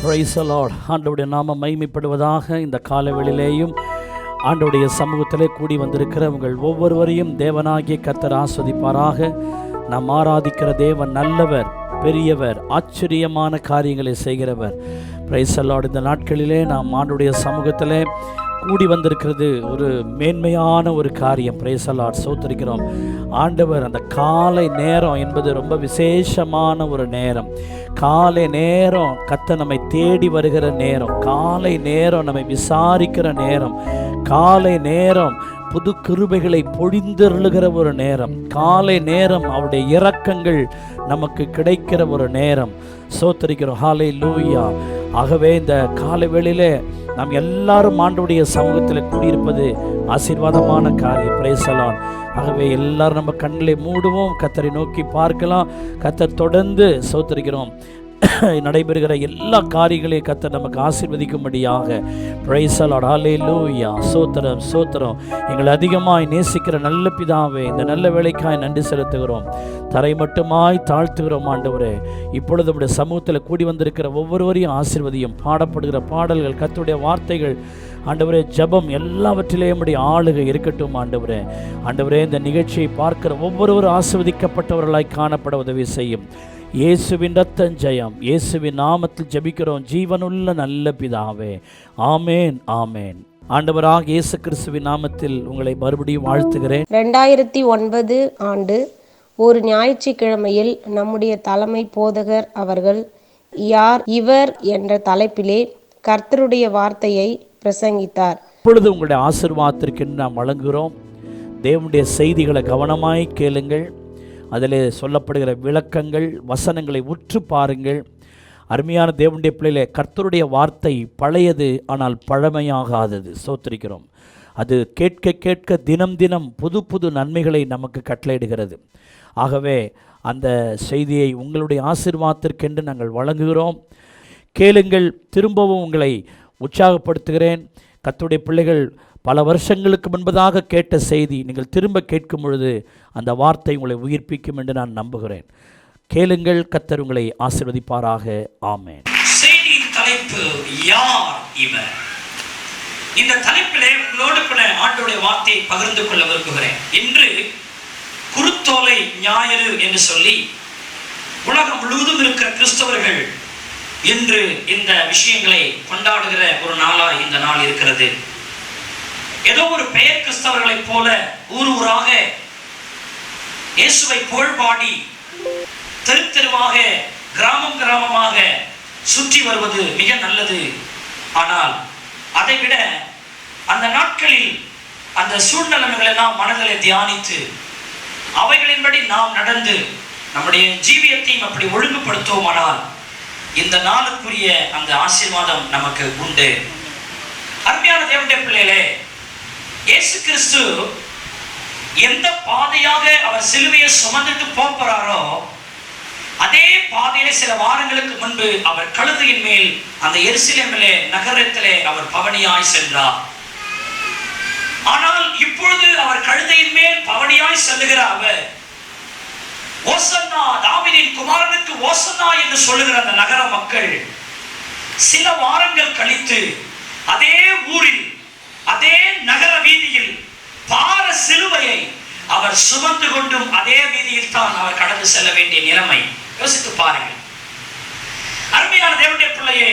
Praise the Lord. ஆண்டவருடைய நாமம் மகிமைப்படுவதாக. இந்த காலவெளியிலேயும் ஆண்டவருடைய சமூகத்திலே கூடி வந்திருக்கிற உங்கள் ஒவ்வொருவரையும் தேவனாகிய கர்த்தர் ஆஸ்வதிப்பாராக. நாம் ஆராதிக்கிற தேவன் நல்லவர், பெரியவர், ஆச்சரியமான காரியங்களை செய்கிறவர். Praise the Lord. இந்த நாட்களிலே நாம் ஆண்டவருடைய சமூகத்திலே கூடி வந்திருக்கிறது ஒரு மேன்மையான ஒரு காரியம். Praise the Lord. ஸ்தோத்திரிக்கிறோம். ஆண்டவர் அந்த காலை நேரம் என்பது ரொம்ப விசேஷமான ஒரு நேரம். காலை நேரம் கர்த்தர் நம்மை தேடி வருகிற நேரம், காலை நேரம் நம்மை விசாரிக்கிற நேரம், காலை நேரம் புது கிருபைகளை பொழிந்தருளுகிற ஒரு நேரம், காலை நேரம் அவருடைய இரக்கங்கள் நமக்கு கிடைக்கிற ஒரு நேரம். ஸ்தோத்திரிக்கிறோம். ஹல்லேலூயா. ஆகவே இந்த காலை வேளையிலே நாம் எல்லாரும் ஆண்டவருடைய சமூகத்தில் கூடியிருப்பது ஆசீர்வாதமான காரியம். Praise the Lord. ஆகவே எல்லாரும் நம்ம கண்களை மூடுவோம், கர்த்தரை நோக்கி பார்க்கலாம். கர்த்தர் தொடர்ந்து ஸ்தோத்திரிக்கிறோம் நடைபெறுகிற எல்லா காரியங்களையும் கர்த்தர் நமக்கு ஆசீர்வதிக்கும்படியாக. Praise the Lord. ஹல்லேலூயா. ஸ்தோத்திரம் ஸ்தோத்திரம். எங்களை அதிகமாய் நேசிக்கிற நல்ல பிதாவே, இந்த நல்ல வேளைக்காய் நன்றி செலுத்துகிறோம். தரை மட்டுமாய் தாழ்த்துகிறோம் ஆண்டவரே. இப்பொழுது நம்முடைய சமூகத்தில் கூடி வந்திருக்கிற ஒவ்வொருவரையும் ஆசீர்வதியும். பாடப்படுகிற பாடல்கள், கர்த்தருடைய வார்த்தைகள், ஆண்டவரே ஜெபம், எல்லாவற்றிலேயும் நம்முடைய ஆளுகை இருக்கட்டும் ஆண்டவரே. ஆண்டவரே, இந்த நிகழ்ச்சியை பார்க்கிற ஒவ்வொருவரும் ஆசீர்வதிக்கப்பட்டவர்களாய் காணப்பட உதவி செய்யும். இயேசுவின் ரத்தம் ஜெயம். இயேசுவின் நாமத்தில் ஜெபிக்கிறோம் ஜீவனுள்ள நல்ல பிதாவே. ஆமேன் ஆமேன். ஆண்டவராக இயேசு கிறிஸ்துவின் நாமத்தில் உங்களை மறுபடியும் வாழ்த்துகிறேன். 2009 ஆண்டு ஒரு ஞாயிற்றுக்கிழமையில் நம்முடைய தலைமை போதகர் அவர்கள் யார் இவர் என்ற தலைப்பிலே கர்த்தருடைய வார்த்தையை பிரசங்கித்தார். இப்பொழுது உங்களுடைய ஆசீர்வாதத்திற்கு நாம் வழங்குகிறோம். தேவனுடைய செய்திகளை கவனமாய் கேளுங்கள். அதில் சொல்லப்படுகிற விளக்கங்கள், வசனங்களை உற்று பாருங்கள். அருமையான தேவனுடைய பிள்ளைகளே, கர்த்தருடைய வார்த்தை பழையது, ஆனால் பழமையாகாதது. ஸ்தோத்திரிக்கிறோம். அது கேட்க கேட்க தினம் தினம் புது புது நன்மைகளை நமக்கு கட்டளையிடுகிறது. ஆகவே அந்த செய்தியை உங்களுடைய ஆசீர்வாதத்திற்கென்று நாங்கள் வழங்குகிறோம். கேளுங்கள். திரும்பவும் உங்களை உற்சாகப்படுத்துகிறேன். கர்த்தருடைய பிள்ளைகள் பல வருஷங்களுக்கு முன்பதாக கேட்ட செய்தி நீங்கள் திரும்ப கேட்கும் பொழுது அந்த வார்த்தை உங்களை உயிர்ப்பிக்கும் என்று நான் நம்புகிறேன். கேளுங்கள். கர்த்தர் உங்களை ஆசீர்வதிப்பாராக. ஆமென். செய்தியின் தலைப்பு யார் இவர்? இந்த தலைப்பிலே உங்களோடு கூட ஆண்டவருடைய வார்த்தையை பகிர்ந்து கொள்ள விரும்புகிறேன். இன்று குருத்தோலை ஞாயிறு என்று சொல்லி உலகம் முழுவதும் இருக்கிற கிறிஸ்தவர்கள் இன்று இந்த விஷயங்களை கொண்டாடுகிற ஒரு நாளாய் இந்த நாள் இருக்கிறது. ஏதோ ஒரு பெயர் கிறிஸ்தவர்களைப் போல ஊர் ஊராக இயேசுவை புகழ்பாடி தெரு தெருவாக கிராமம் கிராமமாக சுற்றி வருவது மிக நல்லது. ஆனால் அதைவிட அந்த நாட்களில் அந்த சூழ்நிலைகளை எல்லாம் மனதிலே தியானித்து அவைகளின்படி நாம் நடந்து நம்முடைய ஜீவியத்தையும் அப்படி ஒழுங்குபடுத்துவோமானால் இந்த நாளுக்குரிய அந்த ஆசீர்வாதம் நமக்கு உண்டு. அருமையான தேவனுடைய பிள்ளைகளே, இயேசு கிறிஸ்து எந்த பாதையாக அவர் சிலுவையை சுமந்துட்டு போறாரோ அதே பாதையிலே சில வாரங்களுக்கு முன்பு அவர் கழுதையின் மேல் அந்த எருசலேமிலே நகரத்திலே அவர் பவனியாய் சென்றார். ஆனால் இப்பொழுது அவர் கழுதையின் மேல் பவனியாய் செல்லுகிற அவர் ஓசன்னா, தாவீதின் குமாரனுக்கு ஓசன்னா என்று சொல்லுகிற அந்த நகர மக்கள் சில வாரங்கள் கழித்து அதே ஊரில் அதே நகர வீதியில் பார சிலுவையை அவர் சுமந்து கொண்டும் அதே வீதியில் தான் அவர் கடந்து செல்ல வேண்டிய நிலைமை. யோசித்து பாருங்கள். அருமையான தேவனுடைய பிள்ளையே,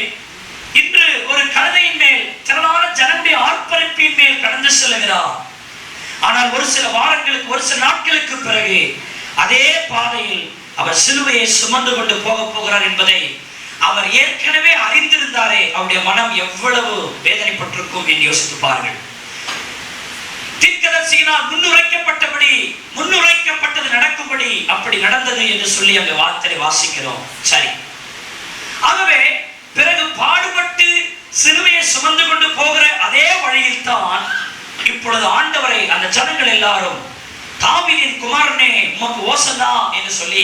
இன்று ஒரு கழுதையின் மேல் திரளான ஜனங்களுடைய ஆர்ப்பரிப்பின் மேல் கடந்து செல்லுகிறார். ஆனால் ஒரு சில வாரங்களுக்கு, ஒரு சில நாட்களுக்கு பிறகு அதே பாதையில் அவர் சிலுவையை சுமந்து கொண்டு போகிறார் என்பதை அவர் ஏற்கனவே அறிந்திருந்தாரே. அவருடைய மனம் எவ்வளவு வேதனைப்பட்டிருக்கும் என்று யோசித்து பாருங்கள். தீர்க்கதரிசியினால் முன்னுரைக்கப்பட்டது நடக்கும்படி அப்படி நடந்தது என்று சொல்லி அந்த வார்த்தையை வாசிக்கிறோம். சரி. ஆகவே பிறகு பாடுபட்டு சிலுவையை சுமந்து கொண்டு போகிற அதே வழியில் தான் இப்பொழுது ஆண்டவரை அந்த ஜனங்கள் எல்லாரும் தாவீதின் குமாரனே உமக்கு ஓசன்னா என்று சொல்லி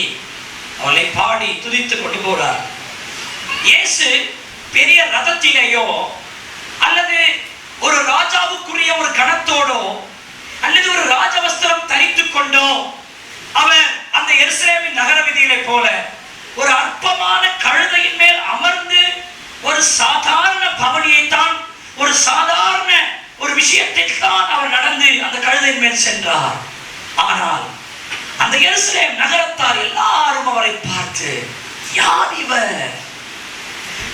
அவளை பாடி துதித்து கொண்டு போறார். இயேசு பெரிய ரதத்திலேயோ அல்லது ஒரு ராஜாவுக்குரிய ஒரு கணத்தோடோ அல்லது ஒரு ராஜவஸ்திரம் தரித்துக் கொண்டோ அவர் அந்த எருசலேமின் நகர வீதியிலே போல ஒரு அற்பமான கழுதையின் மேல் அமர்ந்து ஒரு சாதாரண பவனியைத்தான், ஒரு சாதாரண ஒரு விஷயத்தை தான் அவர் நடந்து அந்த கழுதையின் மேல் சென்றார். ஆனால் அந்த எருசலேம் நகரத்தார் எல்லாரும் அவரை பார்த்து, யார் இவர்?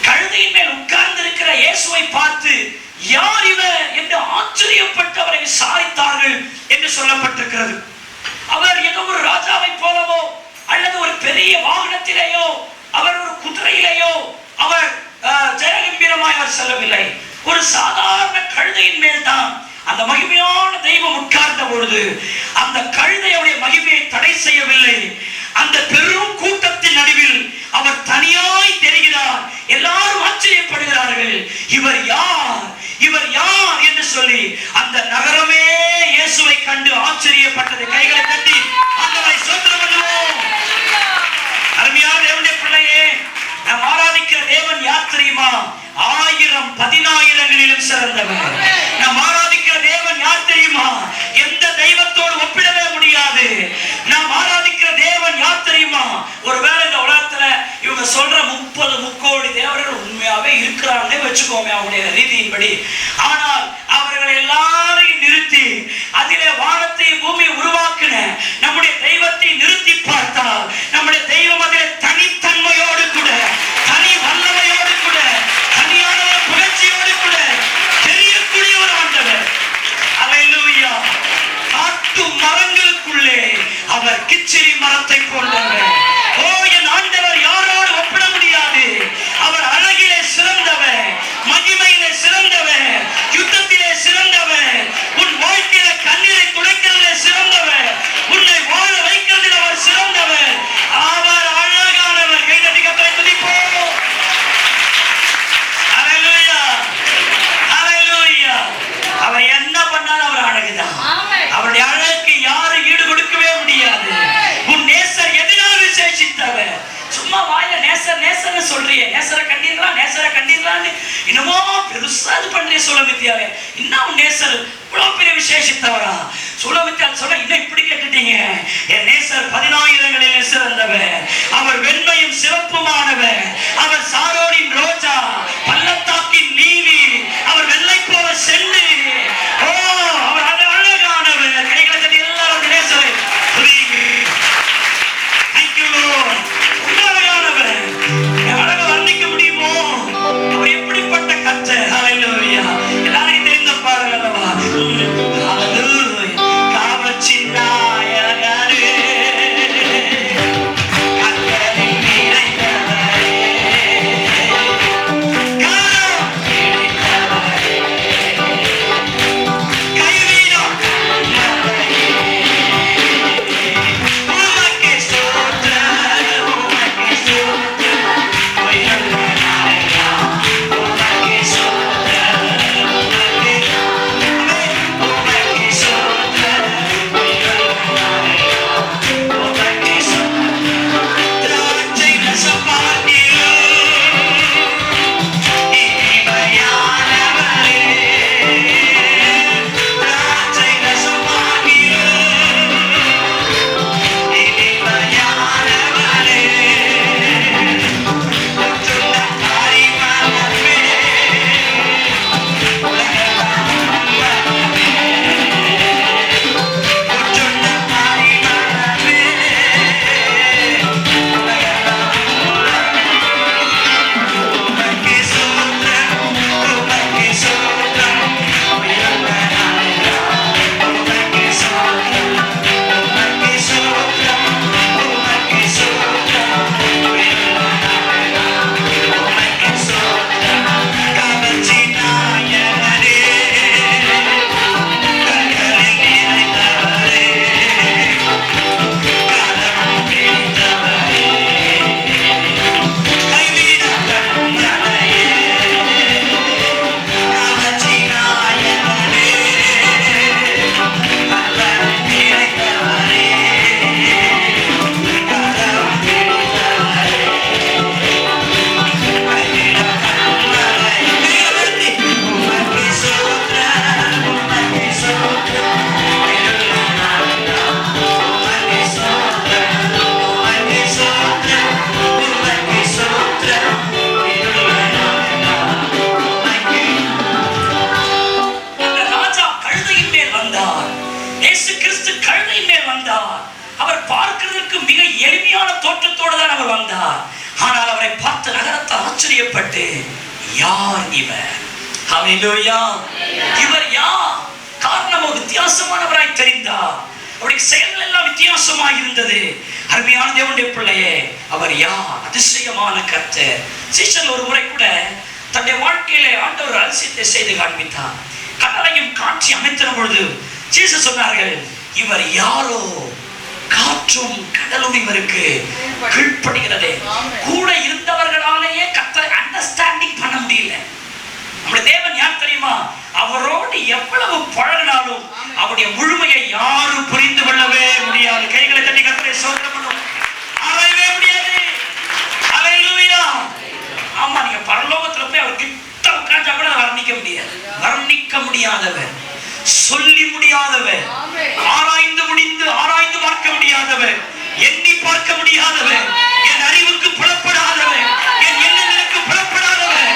கழுதையின் மேல் உட்கார்ந்து இருக்கிற இயேசுவை பார்த்து, யார் இவர் என்று ஆச்சரியப்பட்டு அவரை விசாரித்தார்கள் என்று சொல்லப்பட்டிருக்கிறது. அவர் ஏதோ ஒரு ராஜாவை போலவோ அல்லது ஒரு பெரிய வாகனத்திலேயோ அவர் ஒரு குதிரையிலேயோ அவர் ஜெயகம்பீரமாய் அவர் செல்லவில்லை. ஒரு சாதாரண கழுதையின் மேல் தான் அந்த மகிமையான தெய்வம் உட்கார்ந்த பொழுது அந்த கழுதையுடைய மகிமையை தடை செய்யவில்லை. அந்த பெரும் கூட்டத்தின் நடுவில் அவர் தனியாய் தெரிகிறார். எல்லாரும் ஆச்சரியப்படுகிறார்கள், இவர் யார், இவர் யார் என்று சொல்லி அந்த நகரமே இயேசுவை கண்டு ஆச்சரியப்பட்டது. கைகளை தட்டி ஆண்டவரை ஸ்தோத்திரம் பண்ணுவோம். அருமையான தேவனுடைய பிள்ளையே, நாம் ஆராதிக்கிற தேவன் யார் தெரியுமா? 1000 10,000ங்களிலும் சிறந்தவர். நாம் ஆராதிக்கிற தேவன் யார் தெரியுமா? எந்த தெய்வத்தோடு ஒப்பிடவே முடியாது. நாம் ஆராதிக்கிற தேவன் யார் தெரியுமா? ஒருவேளை இந்த உலகத்துல இவங்க சொல்ற 30 முக்கோடி தேவர்கள் உண்மையாவே இருக்கிறாங்கன்னே வச்சுக்கோமே அவங்களுடைய ரீதியின்படி. ஆனால் அவர்களை எல்லாரையும் நிறுத்தி அதிலே வானத்தை பூமி உருவாக்கின நம்முடைய தெய்வத்தை நிறுத்தி பார்த்தால் நம்முடைய தெய்வம் அதிலே தனித்தன்மையோடு கூட, தனி வல்லமையோடு கூட, தனியான புகழ்ச்சியோடு கூட தெரியக்கூடிய ஒரு ஆண்டவர். அல்லேலூயா. காட்டு மரங்களுக்குள்ளே அவர் கிச்சிலி மரத்தை போன்றவர். ஓ, என் ஆண்டவர் யாரோடு ஒப்பிட முடியாது. அவர் அழகிலே சிறந்தவர், மகிமையிலே சிறந்தவர், யுத்தத்திலே சிறந்தவர், உன் வாழ்க்கையில கண்ணீரை துடைக்கிறதிலே சிறந்தவர், உன்னை வாழ வைக்கிறதில் அவர் சிறந்தவர். அவர் அழகானவர். கைதட்டி கர்த்தரை துதிப்போம். ஹல்லேலூயா, ஹல்லேலூயா. அவர் என்ன பண்ணாலும் அவர் அழகுதான். அவருடைய அழகுக்கு யாரும் ஈடு கொடுக்கவே முடியாது. உன் நேசர் எதனால் விசேஷித்தவர்? சும்மா வாயில நேசர் நேசர்னு சொல்றியே, நேசரை கண்டீர்களா, நேசரை கண்டீர்களான்னு இன்னமோ பெருசா இது பண்றிய சுலமித்தியாவே. இன்னும் உன் நேசர் இவ்வளவு பெரிய விசேஷித்தவரா? சுலமித்தியால் சொல்ல இன்னும் இப்படி கேட்டுட்டீங்க. என் நேசர் 10,000ங்களிலே சிறந்தவர். அவர் வெண்மையும் சிவப்புமானவர். அவர் சாரோனின் ரோஜா, பள்ளத்தாக்கின் நீலி, அவர் வெள்ளை போல சென்று. ஓ, அவர் அழகானவர். கைகளை தட்டி எல்லாரும் நேசரை அழக வர்ணிக்க முடியுமோ? அவர் எப்படிப்பட்ட கர்த்தர். ஹல்லேலூயா. எல்லாரும் தெரிந்த பாடல் அல்லவா? ஹல்லேலூயா. காவச்சின் நாயகரே, கர்த்தரின் நிறைந்தவரே, அவர் வந்தார். ஆனால் அவரை பார்த்து நகரத்தார் ஆச்சரியப்பட்டு, யார் இவர்? ஹல்லேலூயா. இவர் யார்? காரணம் வித்தியாசமானவராய் தெரிந்தார். அவருடைய செயல்கள் எல்லாம் வித்தியாசமாய் இருந்தது. அருமையான தேவனுடைய பிள்ளையே, அவர் யார்? அதிசயமான கர்த்தர். சீஷர் ஒரு முறை கூட தன்னுடைய வாழ்க்கையிலே ஆண்டவர் அதிசயத்தை செய்து காண்பித்தார். கடலையும் காட்சி அமைத்த பொழுது சீஷர் சொன்னார்கள், இவர் யாரோ, காற்றும் கடலும் இவருக்கு கீழ்ப்படுகிறது. கூட இருந்தவர்களாலேயே கர்த்தரை அண்டர்ஸ்டாண்டிங் பண்ண முடியல. நம்முடைய தேவன் யார் தெரியுமா? அவரோடு எவ்வளவு பழகினாலும் அவருடைய முழுமையை யாரும் புரிந்து கொள்ளவே முடியாது. கைகளை தட்டி கர்த்தரை ஸ்தோத்திரம் பண்ணுவோம். ஆராயவே முடியாது. ஹல்லேலூயா. ஆமா, நீங்க பரலோகத்துல போய் அவர் கிட்ட உட்கார்ந்தா கூட வர்ணிக்க முடியாது. வர்ணிக்க முடியாதவர், சொல்லி முடியாதவர், ஆராய்ந்து பார்க்க முடியாதவர், எண்ணி பார்க்க முடியாதவர், என் அறிவுக்கு புலப்படாதவர், என் எண்ணங்களுக்கு புலப்படாதவர்.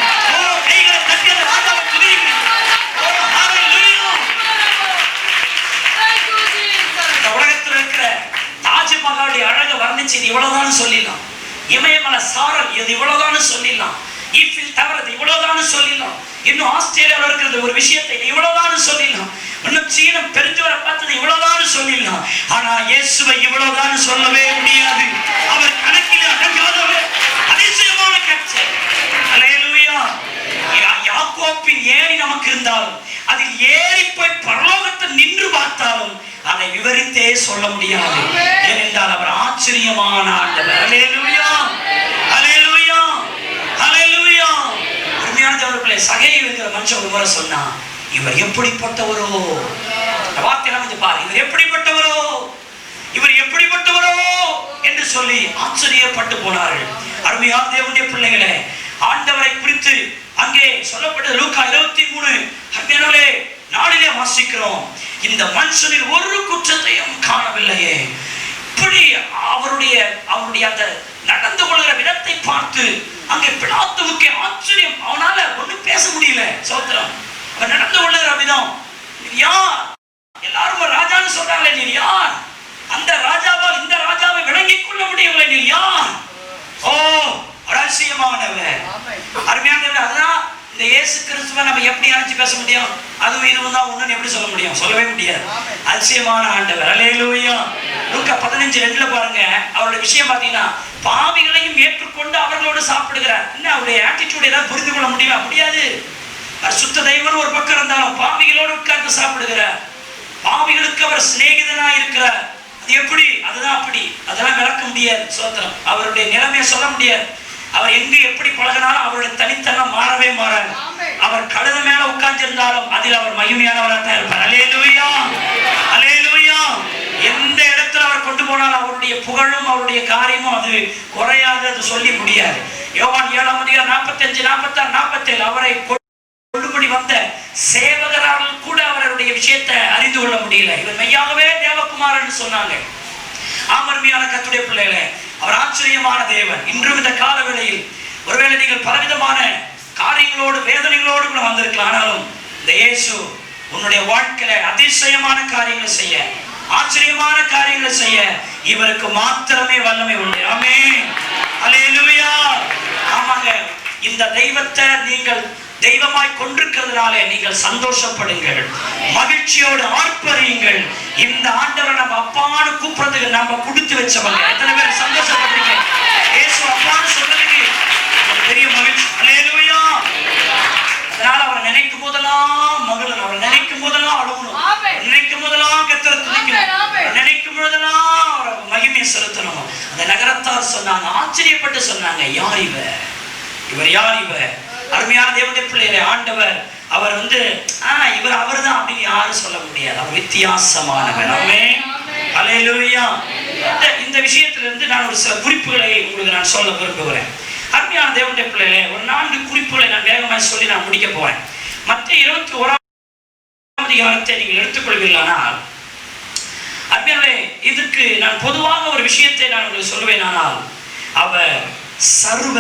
கைகளை தட்டி அந்த ராஜாவை துதியுங்கள். இந்த உலகத்தில் இருக்கிற தாஜ்மஹாலுடைய அழகை வர்ணிச்சு இது இவ்வளவுதான் சொல்லிடலாம். இமயமலை சாரல் இது இவ்வளவுதான் சொல்லிடலாம். ஈஃபில் டவர் இவ்வளவுதான் சொல்லிடலாம். இன்னும் ஆஸ்திரேலியாவில் இருக்கிறது ஒரு விஷயத்தை இவ்வளவுதான் சொல்லிடலாம். இன்னும் சீனம் பெருஞ்சுவரை பார்த்தது இவ்வளவுதான் சொல்லிடலாம். ஆனா இயேசுவை இவ்வளவுதான் சொல்லவே முடியாது. அவர் கணக்கில் அடங்காதவர், அதிசயமான கர்த்தர். ஹல்லேலூயா. யாக்கோபின் ஏணி நமக்கு இருந்தாலும், அதில் ஏறி போய் பரலோகத்தை நின்று பார்த்தாலும் அதை விவரித்தே சொல்ல முடியாது. ஏனென்றால் அவர் ஆச்சரியமான ஆண்டவர். ஹல்லேலூயா, ஹல்லேலூயா, ஹல்லேலூயா. அருமையான தேவர்களே, சகேயு என்கிற மனுஷன் ஒரு முறை சொன்னா, இவர் எப்படிப்பட்டவரோ, வார்த்தையெல்லாம் கொஞ்சம் பாரு, இவர் எப்படிப்பட்டவரோ, இவர் எப்படிப்பட்டவரோ என்று சொல்லி ஆச்சரியப்பட்டு போனார்கள். அருமையான தேவனுடைய பிள்ளைகளே, ஆண்டவரை குறித்து அங்கே சொல்லப்பட்டது லூக்கா 23 அங்கே நாளிலே வாசிக்கிறோம். இந்த மனுஷனில் ஒரு குற்றத்தையும் காணவில்லையே. இப்படி அவருடைய அந்த நடந்து கொள்கிற விதத்தை பார்த்து அங்கே பிலாத்துவுக்கு ஆச்சரியம். அவனால ஒன்றும் பேச முடியல. சோத்திரம். அவன் நடந்து கொள்கிற விதம், யார்? எல்லாரும் ராஜான்னு சொல்றாங்களே, நீ யார்? அந்த ராஜாவால் இந்த ராஜாவை விளங்கிக் கொள்ள முடியவில்லை, நீ யார்? ஓ, ரகசியமானவர். அருமையானவர். அதுதான் இந்த இயேசு கிறிஸ்துவை நம்ம எப்படி அழைச்சு பேச முடியும்? அதுவும் இதுவும் தான் ஒண்ணுன்னு எப்படி சொல்ல முடியும்? சொல்லவே முடியாது. அதிசயமான ஆண்டவர். அல்லேலூயா. லூக்கா 15:2 பாருங்க. அவருடைய விஷயம் பாத்தீங்கன்னா, பாவிகளையும் ஏற்றுக்கொண்டு அவர்களோடு சாப்பிடுகிறார். என்ன அவருடைய ஆட்டிடியூட் ஏதாவது புரிந்து கொள்ள முடியுமா? முடியாது. சுத்த தெய்வம் ஒரு பக்கம் இருந்தாலும் பாவிகளோடு உட்கார்ந்து சாப்பிடுகிறார். பாவிகளுக்கு அவர் சிநேகிதனா இருக்கிறார். அது எப்படி? அதுதான் அப்படி. அதெல்லாம் விளக்க முடியாது. சோத்திரம். அவருடைய நிலைமையை சொல்ல முடியாது. அவர் எங்கு எப்படி பழகினாலும் அவருடைய தனித்தன்மை மாறவே மாறாது. அவர் கழுத மேல உட்கார்ந்து இருந்தாலும் அதில் அவர் மகிமையானவராக தான் இருப்பார். அல்லேலூயா, அல்லேலூயா. எந்த இடத்துல அவர் கொண்டு போனாலும் அவருடைய புகழும் அவருடைய காரியமும் அது குறையாது. அது சொல்லி முடியாது. யோவான் 7:45, 46, 47 அவரை கொள்ளும்படி வந்த சேவகரால் கூட அவருடைய விஷயத்தை அறிந்து கொள்ள முடியல. இவர் மெய்யாகவே தேவகுமாரன் சொன்னாங்க. ஆமர்மையான கர்த்தருடைய பிள்ளைகளே, அவர் ஆச்சரியமான தேவன். இன்றும் இந்த கால வேளையில் ஒருவேளை நீங்கள் பலவிதமான காரியங்களோடு வேதனைகளோடு கூட வந்திருக்கலாம். ஆனாலும் இந்த இயேசு உன்னுடைய வாழ்க்கையில அதிசயமான காரியங்களை செய்ய, ஆச்சரியமான காரியங்களை செய்ய இவருக்கு மாத்திரமே வல்லமை உண்டு. ஆமென், அல்லேலூயா. ஆமாங்க, இந்த தெய்வத்தை நீங்கள் தெய்வமாய் கொண்டிருக்கிறதுனாலே நீங்கள் சந்தோஷப்படுங்கள், மகிழ்ச்சியோடு ஆர்ப்பரியுங்கள். இந்த ஆண்டவரை நம்ம அப்பான்னு கூப்பிடுறதுக்கு நம்ம கொடுத்து வச்சவங்க. எத்தனை பேர் சந்தோஷப்படுறீங்க? இயேசு அப்பான்னு சொல்றதுக்கு பெரிய மகிழ்ச்சி. அல்லேலூயா. அதனால அவரை நினைக்கும் போதெல்லாம் மகிழணும், அவரை நினைக்கும் போதெல்லாம் அழுகணும், நினைக்கும் போதெல்லாம் கர்த்தரை துதிக்கணும், நினைக்கும் போதெல்லாம் அவரை மகிமையை செலுத்தணும். அந்த நகரத்தார் சொன்னாங்க, ஆச்சரியப்பட்டு சொன்னாங்க, யார் இவர்? இவர் யார் இவர்? அருமையான தேவனுடைய பிள்ளைகளே, ஆண்டவர் அவர் இவர் அவர்தான் அப்படின்னு யாரும் சொல்ல முடியாது. அவர் வித்தியாசமானவர். ஆமென், அல்லேலூயா. இந்த விஷயத்திலிருந்து நான் ஒரு சில குறிப்புகளை உங்களுக்கு நான் சொல்ல விரும்புகிறேன். அருமையான தேவனுடைய பிள்ளைகளே, ஒரு 4 குறிப்புகளை நான் வேகமாக சொல்லி நான் முடிக்க போறேன். மத்தேயு 21 அதிகாரத்தை நீங்கள் எடுத்துக்கொள்வீர்களானால், அருமையானவர்களே, இதற்கு நான் பொதுவாக ஒரு விஷயத்தை நான் உங்களுக்கு சொல்லுவேன். ஆனால் அவர் சர்வ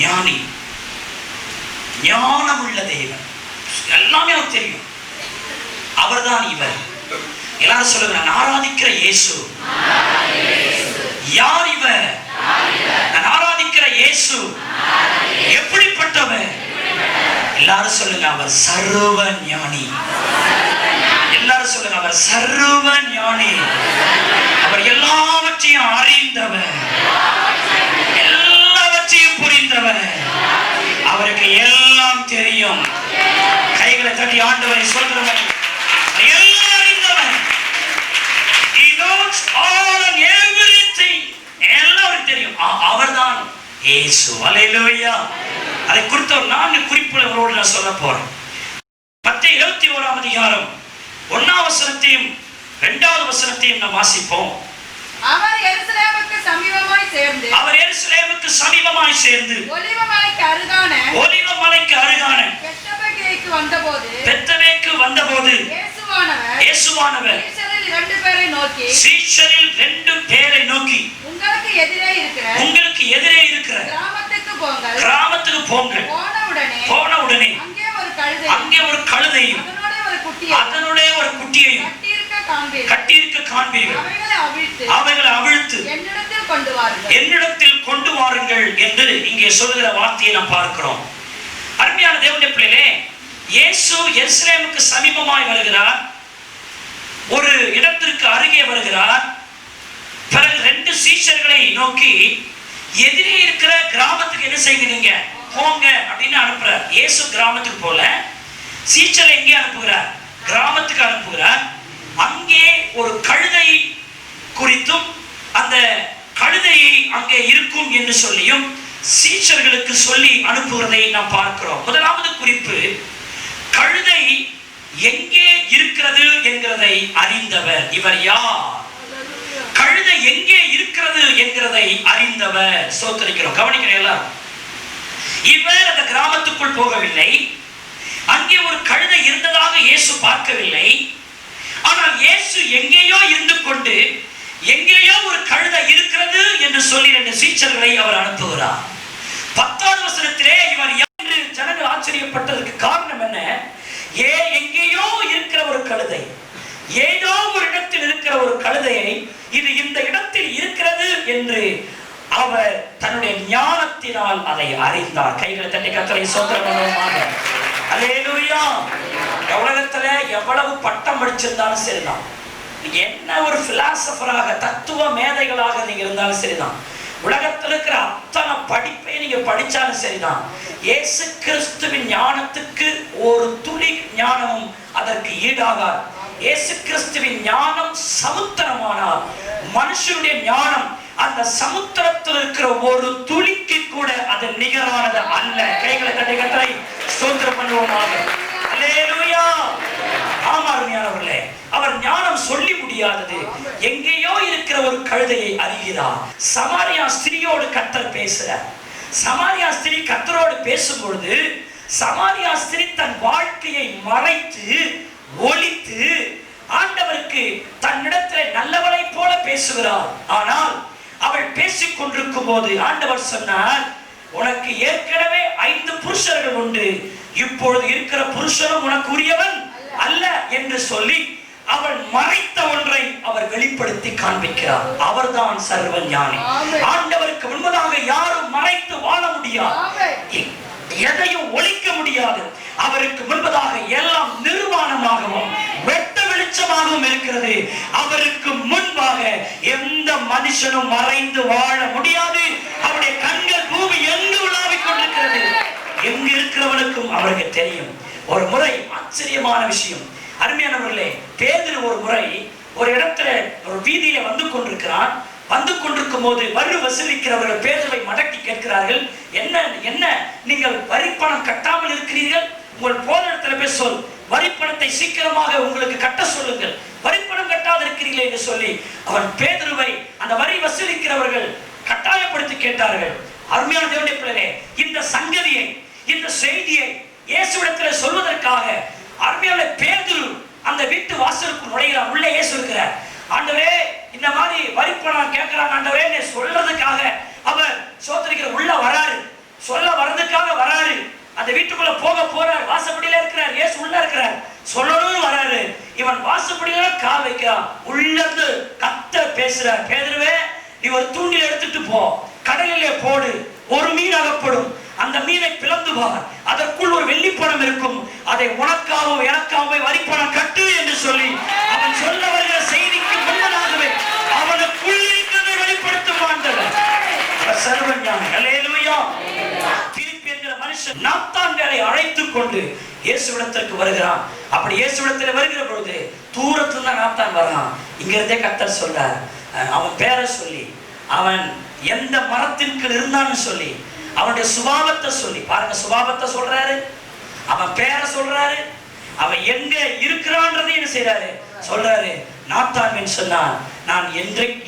ஞானி, ஞானமுள்ள தேவன். எல்லாமே அவருக்கு தெரியும். அவர்தான் இவர். எல்லாரும் சொல்லுங்க, நான் ஆராதிக்கிற இயேசு. யார் இவர்? அவர் சர்வ ஞானி. எல்லாரும் சொல்லுங்க, அவர் சர்வ ஞானி. அவர் எல்லாவற்றையும் அறிந்தவர், எல்லாவற்றையும் புரிந்தவர். அவருக்கு எல்லாம் தெரியும். கைகளை தட்டி ஆண்டவரை சொல்றவர், எல்லாம் அறிந்தவர். He knows all and everything. எல்லாம் தெரியும். அவர்தான் இயேசு. அல்லேலூயா. அதை குறித்த ஒரு 4 குறிப்புகளோடு நான் சொல்ல போறேன். மத்தேயு 21ஆம் அதிகாரம் 1ஆம் வசனத்தையும் 2வது வசனத்தையும் நாம் வாசிப்போம். அவர் எருசலேமுக்கு சமீபமாய் சேர்ந்து ஒலிவ மலைக்கு அருகான பெத்பகேக்கு வந்தபோது இயேசுவானவர் சீஷரில் 2 பேரை நோக்கி உங்களுக்கு எதிரே இருக்கிற கிராமத்துக்கு போங்கள். போன உடனே அங்கே ஒரு கழுதையும் அதனுடைய ஒரு குட்டியையும் கட்டியிருக்க காண்பீர்கள். அவைகளை அவிழ்த்து என்னிடத்தில் கொண்டு வாருங்கள் என்று இங்கே சொல்லுகிற வார்த்தையை நாம் பார்க்கிறோம். அருமையான தேவனுடைய பிள்ளைகளே, இயேசு எருசலேமுக்கு சமீபமாய் வருகிறார். ஒரு இடத்திற்கு அருகே வருகிறார். பிறகு 2 சீஷர்களை நோக்கி எதிரே இருக்கிற கிராமத்துக்கு என்ன செய்கிறீங்க, போங்க அப்படின்னு அனுப்புறார். இயேசு கிராமத்துக்கு போல, சீஷரை எங்கே அனுப்புகிறார், கிராமத்துக்கு அனுப்புகிறார். அங்கே ஒரு கழுதை குறித்தும் அந்த கழுதையை அங்கே இருக்கும் என்று சொல்லியும் சீஷர்களுக்கு சொல்லி அனுப்புகிறதை நாம் பார்க்கிறோம். முதலாவது குறிப்பு, கழுதை எங்கே இருக்கிறது என்கிறதை அறிந்தவர். இவர் யார்? கழுதை எங்கே இருக்கிறது என்கிறதை அறிந்தவர். சோதரிக்கிறோம், கவனிக்கிறீங்களா? இவர் அந்த கிராமத்துக்குள் போகவில்லை. அங்கே ஒரு கழுதை இருந்ததாக இயேசு பார்க்கவில்லை. ஆனால் இயேசு எங்கேயோ இருந்து கொண்டு எங்கேயோ ஒரு கழுதை இருக்கிறது என்று சொல்லி 2 சீஷர்களை அவர் அனுப்புகிறார். 10வது வசனத்திலே இவர் யார் என்று ஜனங்கள் ஆச்சரியப்பட்டதற்கு காரணம் என்ன? எங்கேயோ இருக்கிற ஒரு கழுதை, ஏதோ ஒரு இடத்தில் இருக்கிற ஒரு கழுதையை இது இந்த இடத்தில் இருக்கிறது என்று அவர் தன்னுடைய ஞானத்தினால் அதை அறிந்தார். கைகளை தட்டி கர்த்தரை ஸ்தோத்திரமாக. அல்லேலூயா. உலகத்துல எவ்வளவு பட்டம் படிச்சிருந்தாலும் சரிதான், நீங்க என்ன ஒரு பிலாசபராக தத்துவ மேதைகளாக நீங்க இருந்தாலும் சரிதான், உலகத்தில் இருக்கிற அத்தனை படிப்பை நீங்க படிச்சாலும் சரிதான், இயேசு கிறிஸ்துவின் ஞானத்துக்கு ஒரு துளி ஞானமும் அதற்கு ஈடாகாது. இயேசு கிறிஸ்துவின் ஞானம் சமுத்திரமானார். மனுஷனுடைய ஞானம் அந்த சமுத்திரத்தில் இருக்கிற ஒரு துளிக்கு கூட அது நிகரானது அல்ல. கைகளை தட்டி கர்த்தரை ஸ்தோத்திரம் பண்ணுவோமாக. அல்லேலூயா. ஆமா அருமையானவர்களே, அவர் ஞானம் சொல்லி முடியாதது. எங்கேயோ இருக்கிற ஒரு கழுதையை அறிகிறார். சமாரியா ஸ்திரியோடு கர்த்தர் பேசுறார். சமாரியா ஸ்திரி கர்த்தரோடு பேசும் பொழுது சமாரியா ஸ்திரி தன் வாழ்க்கையை மறைத்து ஒளித்து ஆண்டவருக்கு தன்னிடத்தில் நல்லவளை போல பேசுகிறார். ஆனால் அவள் பேசிக் கொண்டிருக்கும் போது ஆண்டவர் சொன்னார், உனக்கு ஏற்கனவே 5 புருஷர்கள் உண்டு, இப்பொழுது இருக்கிற புருஷனும் உனக்கு உரியவன் அல்ல என்று சொல்லி அவள் மறைத்த ஒன்றை அவர் வெளிப்படுத்தி காண்பிக்கிறார். அவர்தான் சர்வ ஞானி. ஆண்டவருக்கு முன்பதாக யாரும் மறைத்து வாழ முடியாது, எதையும் ஒழிக்க முடியாது. அவருக்கு முன்பதாக எல்லாம் நிர்வாணமாகவும் வெட்ட வெளிச்சமாகவும் இருக்கிறது. அவருக்கு முன்பாக எந்த மனுஷனும் மறைந்து வாழ முடியாது. அவருடைய கண்கள் பூமி எங்கு உலாவிக் கொண்டிருக்கிறது. எங்கு இருக்கிறவனுக்கும் அவருக்கு தெரியும். ஒரு முறை ஆச்சரியமான விஷயம், அருமையானவர்களே, பேதுரு ஒரு முறை ஒரு இடத்துல ஒரு வீதியில வந்து கொண்டிருக்கிறான். வந்து கொண்டிருக்கும் போது வரி வசூலிக்கிறவர்கள் பேதுருவை மடக்கி கேட்கிறார்கள், என்ன என்ன நீங்கள் வரிப்பணம் கட்டாமல் இருக்கிறீர்கள்? உங்கள் போதனத்துல போய் சொல், வரிப்பணத்தை சீக்கிரமாக உங்களுக்கு கட்ட சொல்லுங்கள், வரிப்பணம் கட்டாது இருக்கிறீர்களே என்று சொல்லி அவன் பேதுருவை அந்த வரி வசூலிக்கிறவர்கள் கட்டாயப்படுத்தி கேட்டார்கள். அருமையான தேவனுடைய பிள்ளைகளே, இந்த சங்கதியை, இந்த செய்தியை இயேசுவிடத்தில் சொல்வதற்காக அருமையான பேதுரு அந்த வீட்டு வாசலுக்கு நுழைகிறார். உள்ளே இயேசு இருக்கிறார். ஆண்டவரே, இந்த மாதிரி வரிப்பணம் கேட்கிறாங்க ஆண்டவரே சொல்றதுக்காக அவர் சோதரிக்கிற உள்ள வராரு, சொல்ல வர்றதுக்காக வராரு. அந்த வீட்டுக்குள்ள போக போறார், வாசப்படியில இருக்கிறார், இயேசு உள்ள இருக்கிறார், சொல்லணும்னு வராரு. இவன் வாசப்படியில கால் வைக்கிறான். உள்ள இருந்து கத்த பேசுறார், பேதுருவே நீ ஒரு தூண்டில் எடுத்துட்டு போ, கடலிலே போடு, ஒரு மீன் அகப்படும், அந்த மீனை பிளந்து பார், அதற்குள் ஒரு வெள்ளிப்பணம் இருக்கும், அதை உனக்காகவும் எனக்காகவும் வரிப்பணம் கட்டு என்று சொல்லி அவன் சொல்ல வருகிற செய்திக்கு முன்னதாகவே அவனுக்குள் இருக்கிறதை வெளிப்படுத்தும் ஆண்டவர். சர்வஞானி. அல்லேலூயா. பிலிப்பு என்கிற மனுஷன் நாத்தான்களை அழைத்துக் கொண்டு இயேசுவிடத்திற்கு வருகிறான். அப்படி இயேசுவிடத்தில் வருகிற பொழுது தூரத்துல தான் நாத்தான் வரான். இங்க இருந்தே கர்த்தர் சொல்றார், அவன் பேரை சொல்லி, அவன் எந்த மரத்தின் கீழ் இருந்தான்னு சொல்லி, அவனுடைய சுபாவத்தை சொல்லி பாருங்க. சுபாவத்தை சொல்றாரு, அவன் பேரை சொல்றாரு, அவன் எங்க இருக்கிறான்றதை என்ன செய்யறாரு சொல்றாரு. நாத்தான் சொன்னான், நான்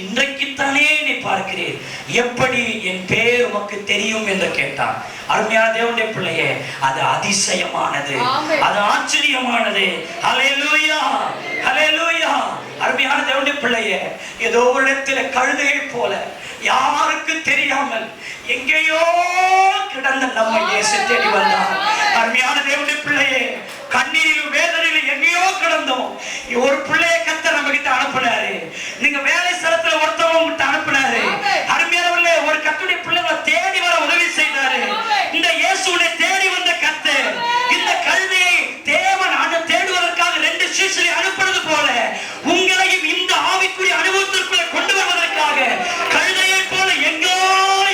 இன்றைக்குத்தானே என்னை பார்க்கிறேன், எப்படி என் பேர் உமக்கு தெரியும் என்று கேட்டான். அருமையான தேவனுடைய பிள்ளையே, அது அதிசயமானது, அது ஆச்சரியமானது. ஹல்லேலூயா, ஹல்லேலூயா. அருமையான தேவனுடைய பிள்ளையே, ஏதோ ஒரு இடத்துல கழுதையை போல யாருக்கு தெரியாமல் எங்கேயோ கிடந்த நம்ம இயேசு தேடி வந்தார். அருமையான தேவனுடைய பிள்ளையே, கண்ணீரிலும் வேதனையிலும் எங்கேயோ கிடந்தோம். ஒரு பிள்ளைய கர்த்தர் நம்ம கிட்ட அனுப்புனாரு. நீங்க வேலை ஸ்தலத்துல ஒருத்தவங்க கிட்ட அனுப்புனாரு. அருமையானவர்களே, ஒரு கர்த்தருடைய பிள்ளைகளை தேடி வர உதவி செய்தாரு. இந்த இயேசுவை தேடி வந்த கர்த்தர் இந்த கழுதையை தேவன் தேடுவதற்காக 2 சீஷரை அனுப்புறது போல உங்களையும் இந்த ஆவிக்குரிய அனுபவத்திற்குள்ள கொண்டு வருவதற்காக கழுதையை போல எங்கோ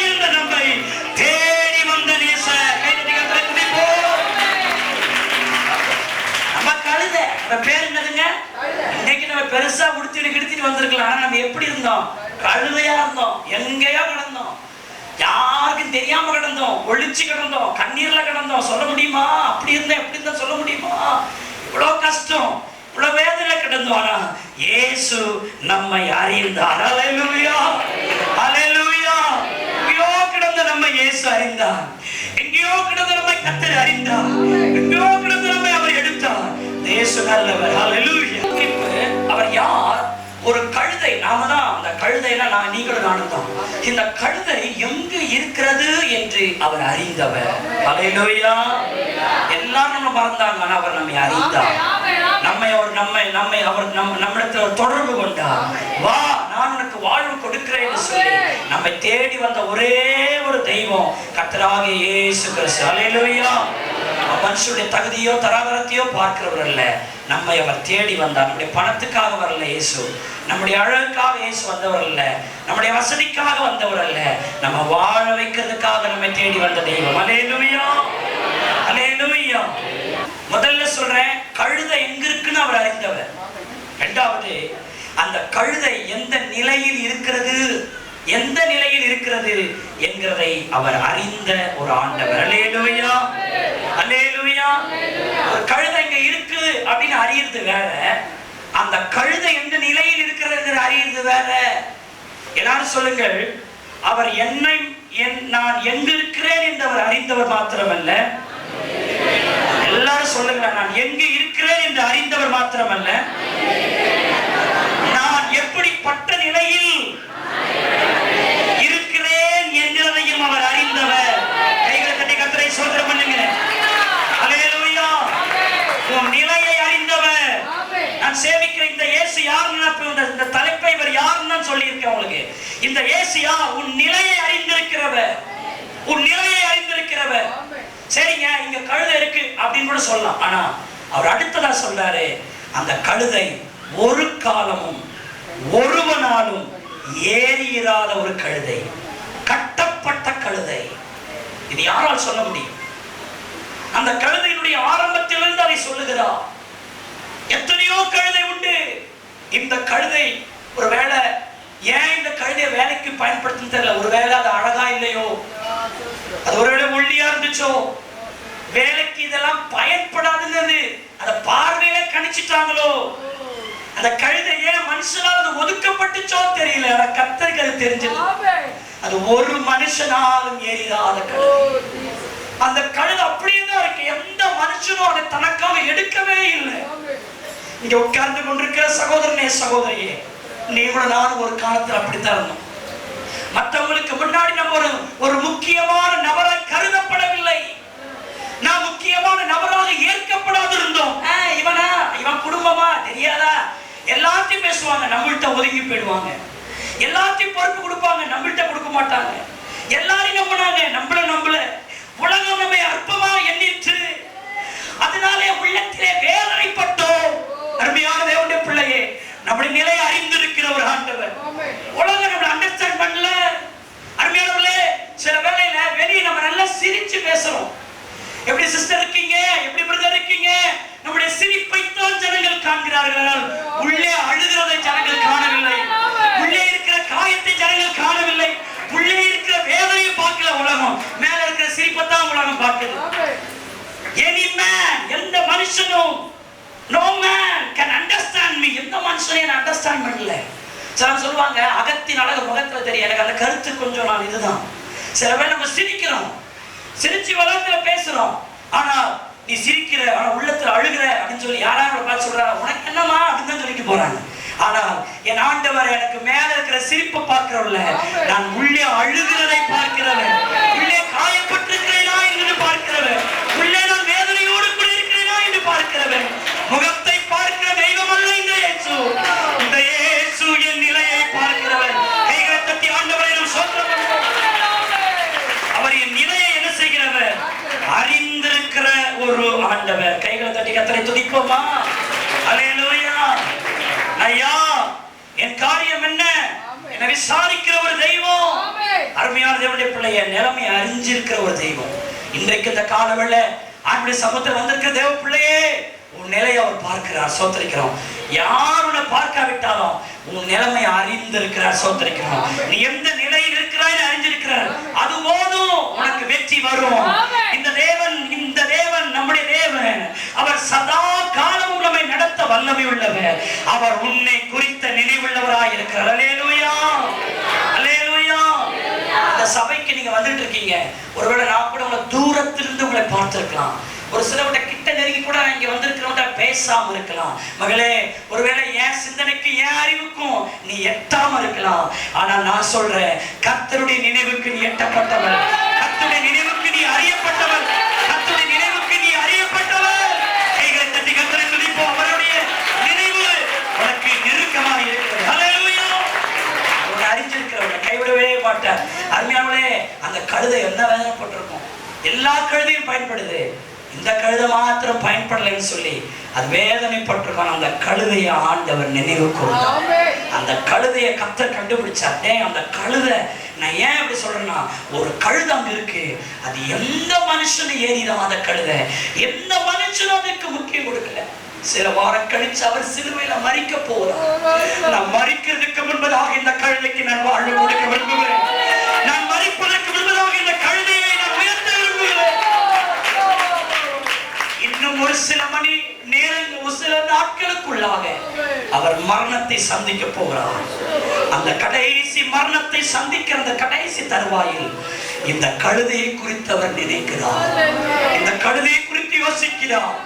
இருந்த நம்மை தேடி வந்த நேசர். நம்ம கழுதை, நம்ம பேர் என்னதுங்க? இன்னைக்கு நம்ம பெருசா உடுத்திட்டு வந்திருக்கலாம். ஆனா நம்ம எப்படி இருந்தோம்? கழுதையா இருந்தோம், எங்கேயோ கிடந்தோம், யாருக்கும் தெரியாம கிடந்தோம், ஒளிச்சு கிடந்தோம், கண்ணீர்ல கிடந்தோம். சொல்ல முடியுமா? அப்படி இருந்தா எப்படி இருந்தா சொல்ல முடியுமா? இவ்வளவு கஷ்டம், இவ்வளவு வேதனை கிடந்தோம். ஆனா இயேசு நம்மை அறிந்தார். அல்லேலூயா, அல்லேலூயா. எங்கேயோ கிடந்த நம்ம இயேசு அறிந்தார், எங்கேயோ கிடந்த நம்மை கர்த்தர் அறிந்தார், எங்கேயோ கிடந்த நம்மை அவர் எடுத்தார். இயேசு நல்லவர். அல்லேலூயா. அவர் யார்? ஒரு கழுதை. நாம தான் அந்த கழுதைனா நீங்களும் நானும் தான். இந்த கழுதை எங்கு இருக்கிறது என்று அவர் அறிந்தவர். அல்லேலூயா. எல்லாரும் நம்ம மறந்தாங்க, ஆனா அவர் நம்மை அறிந்தார். நம்மிடத்தில் தொடர்பு கொண்டார். வா, நான் உனக்கு வாழ்வு கொடுக்கிறேன் என்று சொல்லி நம்மை தேடி வந்த ஒரே ஒரு தெய்வம் கர்த்தராகிய இயேசு கிறிஸ்து. அல்லேலூயா. மனுஷனுடைய தகுதியோ தராதரத்தையோ பார்க்கிறவர் அல்ல, நம்மை அவர் தேடி வந்தார். நம்முடைய பணத்துக்காக வரல இயேசு, நம்முடைய அழகுக்காக இயேசு வந்தவர் அல்ல, நம்முடைய வசதிக்காக வந்தவர் அல்ல, நம்ம வாழ வைக்கிறதுக்காக நம்மை தேடி வந்த தெய்வம். அல்லேலூயா, அல்லேலூயா. முதல்ல சொல்றேன், கழுதை எங்க இருக்குன்னு அவர் அறிந்தவர். இரண்டாவது, அந்த கழுதை எந்த நிலையில் இருக்கிறது, எந்த நிலையில் இருக்கிறது என்கிறதை அவர் அறிந்த ஒரு ஆண்டவர். அல்லேலூயா, அல்லேலூயா. ஒரு கழுதை இங்க இருக்கு அப்படின்னு அறியறது வேற, அந்த கழுதை எந்த நிலையில் இருக்கிறது அறியறது வேற. எல்லாரும் சொல்லுங்கள், அவர் நான் எங்க இருக்கிறேன் என்று அவர் அறிந்தவர் மாத்திரமல்ல, எல்லாரும் சொல்லுங்க, நான் எங்க இருக்கிறேன் என்று அறிந்தவர் மாத்திரமல்ல, நான் எப்படிப்பட்ட நிலையில் இருக்கிறேன் என்கிறதையும் அவர் அறிந்தவர். கைகளை தட்டி கர்த்தரை ஸ்தோத்திரம் பண்ணுங்க. அல்லேலூயா. உன் நிலையை அறிந்தவர். நான் சேவிக்கிற இந்த இயேசு யாருன்னு இந்த தலைப்பை இவர் யாருன்னு சொல்லி இருக்கேன் உங்களுக்கு. இந்த இயேசு யார்? உன் நிலையை அறிந்திருக்கிறவர், உன் நிலையை அறிந்திருக்கிறவர். சரிங்க, இங்க கழுதை இருக்கு அப்படின்னு கூட சொல்லலாம். ஆனா அவர் அடுத்ததா சொல்றாரு, அந்த கழுதை ஒரு காலமும் ஒருவனாலும் ஏறியிராத ஒரு கழுதை, கட்டப்பட்ட கழுதை. இது யாரால் சொல்ல முடியும்? அந்த கழுதையினுடைய ஆரம்பத்திலிருந்து அதை சொல்லுகிறார். எத்தனையோ கழுதை உண்டு. இந்த கழுதை ஒருவேளை ஏன் இந்த கழுதையை வேலைக்கு பயன்படுத்த தெரியல. ஒருவேளை அது அழகா இல்லையோ, அது ஒருவேளை ஒல்லியா இருந்துச்சோ, வேலைக்கு இதெல்லாம் பயன்படாதுன்னு அந்த பார்வையில கணிச்சிட்டாங்களோ, அந்த கழுதை ஏன் மனுஷனால அது ஒதுக்கப்பட்டுச்சோ தெரியல. கர்த்தருக்கு அது தெரிஞ்சது. அது ஒரு மனுஷனாலும் ஏறிடாத கழுதை. அந்த கழுதை அப்படியே தான் இருக்கு. எந்த மனுஷனும் அதை தனக்காக எடுக்கவே இல்லை. இங்க உட்கார்ந்து கொண்டிருக்கிற சகோதரனே, சகோதரியே, நீங்களும் நானும் ஒரு காலத்தில் அப்படித்தான் இருந்தோம். மற்றவங்களுக்கு முன்னாடி நம்ம ஒரு முக்கியமான நபராய் கருதப்படவில்லை. நான் முக்கியமான நபராக ஏற்கப்படாது இருந்தோம். இவன் குடும்பமா தெரியாதா, எல்லாத்தையும் பேசுவாங்க, நம்மள்கிட்ட ஒதுங்கி போயிடுவாங்க. எல்லாத்தையும் பொறுப்பு கொடுப்பாங்க, நம்மள்கிட்ட கொடுக்க மாட்டாங்க. எல்லாரையும் நம்பினாங்க, நம்மள உலக உள்ளத்திலே வேதனைப்பட்டோம். அருமையான தேவனுடைய பிள்ளையே, நம்முடைய நிலையை அறிந்திருக்கிற ஒரு ஆண்டவர். உலகம் நம்மளை அண்டர்ஸ்டாண்ட் பண்ணல. அருமையானவர்களே, சில வேளையில வெளியே நம்ம நல்லா சிரிச்சு பேசுறோம். எப்படி சிஸ்டர் இருக்கீங்க, எப்படி பிரதர் இருக்கீங்க, நம்முடைய சிரிப்பைத்தான் ஜனங்கள் காண்கிறார்கள். உள்ளே அழுகிறதை ஜனங்கள் காணவில்லை. உள்ளே இருக்கிற காயத்தை ஜனங்கள் காணவில்லை. உள்ளே இருக்கிற வேதனையை பார்க்கல உலகம். மேல இருக்கிற சிரிப்பைத்தான் உலகம் பார்க்குது. Any man, எந்த மனுஷனும், no man can understand me. எந்த மனுஷனும் என்ன அண்டர்ஸ்டாண்ட் பண்ணல. சிலர் சொல்லுவாங்க, அகத்தின் அழகு முகத்துல தெரியும். எனக்கு அந்த கருத்து கொஞ்சம் நான் இதுதான். சில பேர் நம்ம சிரிக்கிறோம், சிரிச்சு வளத்துல பேசுறோம், ஆனா நீ சிரிக்கிற ஆனா உள்ளத்துல அழுகிற அப்படின்னு சொல்லி யாராவது பார்த்து சொல்றாங்க, உனக்கு என்னமா அப்படின்னு தான் சொல்லிட்டு போறாங்க. ஆனால் என் ஆண்டவர் எனக்கு மேல இருக்கிற சிரிப்பை பார்க்கிறவல்ல, நான் உள்ளே அழுகிறதை பார்க்கிறவன், உள்ளே காயப்பட்டிருக்கிறேனா என்று பார்க்கிறவன், உள்ளே நான் வேதனையோடு கூட இருக்கிறேனா என்று பார்க்கிறவன். முகத்தை பார்க்கிற தெய்வம் அல்ல இந்த இயேசு. இந்த இயேசு என் நிலையை பார்க்கிறவன். கைகளை தட்டி ஆண்டவரை நாம் ஸ்தோத்திரம் பண்ணுவோம். அவர் என் நிலையை என்ன செய்கிறவர்? அறிந்திருக்கிற ஒரு ஆண்டவர். கைகளை தட்டி கர்த்தரை துதிப்போமா? அல்லேலூயா. ஐயா, என் காரியம் என்ன? என்னை விசாரிக்கிற ஒரு தெய்வம். அருமையான தேவனுடைய பிள்ளைய நிலைமை அறிஞ்சிருக்கிற ஒரு தெய்வம். இன்றைக்கு இந்த காலவெளியில ஆண்டுடைய சமூகத்தில் வந்திருக்கிற தேவ பிள்ளையே, உன் நிலையை அவர் பார்க்கிறார். சோத்தரிக்கிறோம். யார் உன்னை பார்க்காவிட்டாலும் உன் நிலைமை அறிந்திருக்கிறார். சோத்தரிக்கிறோம். நீ எந்த நிலையில் இருக்கிறாய் அறிஞ்சிருக்கிறார். அது போதும், உனக்கு வெற்றி வரும். இந்த தேவன் நம்முடைய தேவன். அவர் சதா காலமும் நம்மை நடத்த வல்லமை உள்ளவர். அவர் உன்னை குறித்த நினைவுள்ளவராய் இருக்கிறார். அல்லேலூயா, அல்லேலூயா. அந்த சபைக்கு நீங்க வந்துட்டு இருக்கீங்க. ஒருவேளை நான் கூட உங்களை தூரத்திலிருந்து உங்களை பார்த்திருக்கலாம். ஒரு சிலவட்ட கிட்ட நெருங்கி கூட இங்க வந்திருக்கிறவங்க பேசாம இருக்கலாம். மகளே, ஒருவேளை என் சிந்தனைக்கு என் அறிவுக்கும் நீ எட்டாம இருக்கலாம். ஆனா நான் சொல்றேன், கர்த்தருடைய நினைவுக்கு நீ எட்டப்பட்டவர். கர்த்தருடைய நினைவுக்கு நீ அறியப்பட்டவர். கர்த்தருடைய நினைவுக்கு நீ அறியப்பட்டவர். கைகளை தட்டி கர்த்தரை துதிப்போம். அவருடைய நினைவு உனக்கு நெருக்கமாக இருக்கிறது. ஹல்லேலூயா. உன்னை அறிஞ்சிருக்கிறவனை கைவிடவே மாட்டார். அருமையானவளே, அந்த கழுதை என்ன வேதனைப்பட்டிருக்கும். எல்லா கழுதையும் பயன்படுது, இந்த கழுதை மாத்திரம் பயன்படலைன்னு சொல்லி அது வேதனைப்பட்டிருக்கான். அந்த கழுதையை ஆண்டவர் நினைவு கூர்ந்தார். அந்த கழுதையை கர்த்தர் கண்டுபிடிச்சார். அந்த கழுதை, நான் ஏன் அப்படி சொல்றேன்னா, ஒரு கழுதை அங்க இருக்கு. அது எந்த மனுஷனும் ஏறிதான் அந்த கழுதை. எந்த மனுஷனும் அதுக்கு முக்கியம் கொடுக்கல. சில வாரம் கழிச்சு அவர் சிலுவையில மரிக்க போறார். நான் மரிக்கிறதுக்கு முன்பதாக இந்த கழுதைக்கு நான் வாழ்வு கொடுக்க விரும்புகிறேன். நான் மரிப்பதற்கு முன்பதாக இந்த கழுதையை நான் உயர்த்த விரும்புகிறேன். இன்னும் ஒரு சில மணி நேரம், ஒரு சில நாட்களுக்குள்ளாக அவர் மரணத்தை சந்திக்க போகிறார். அந்த கடைசி மரணத்தை சந்திக்கிற அந்த கடைசி தருவாயில் இந்த கழுதையை குறித்து அவர் நினைக்கிறார். இந்த கழுதையை குறித்து யோசிக்கிறார்.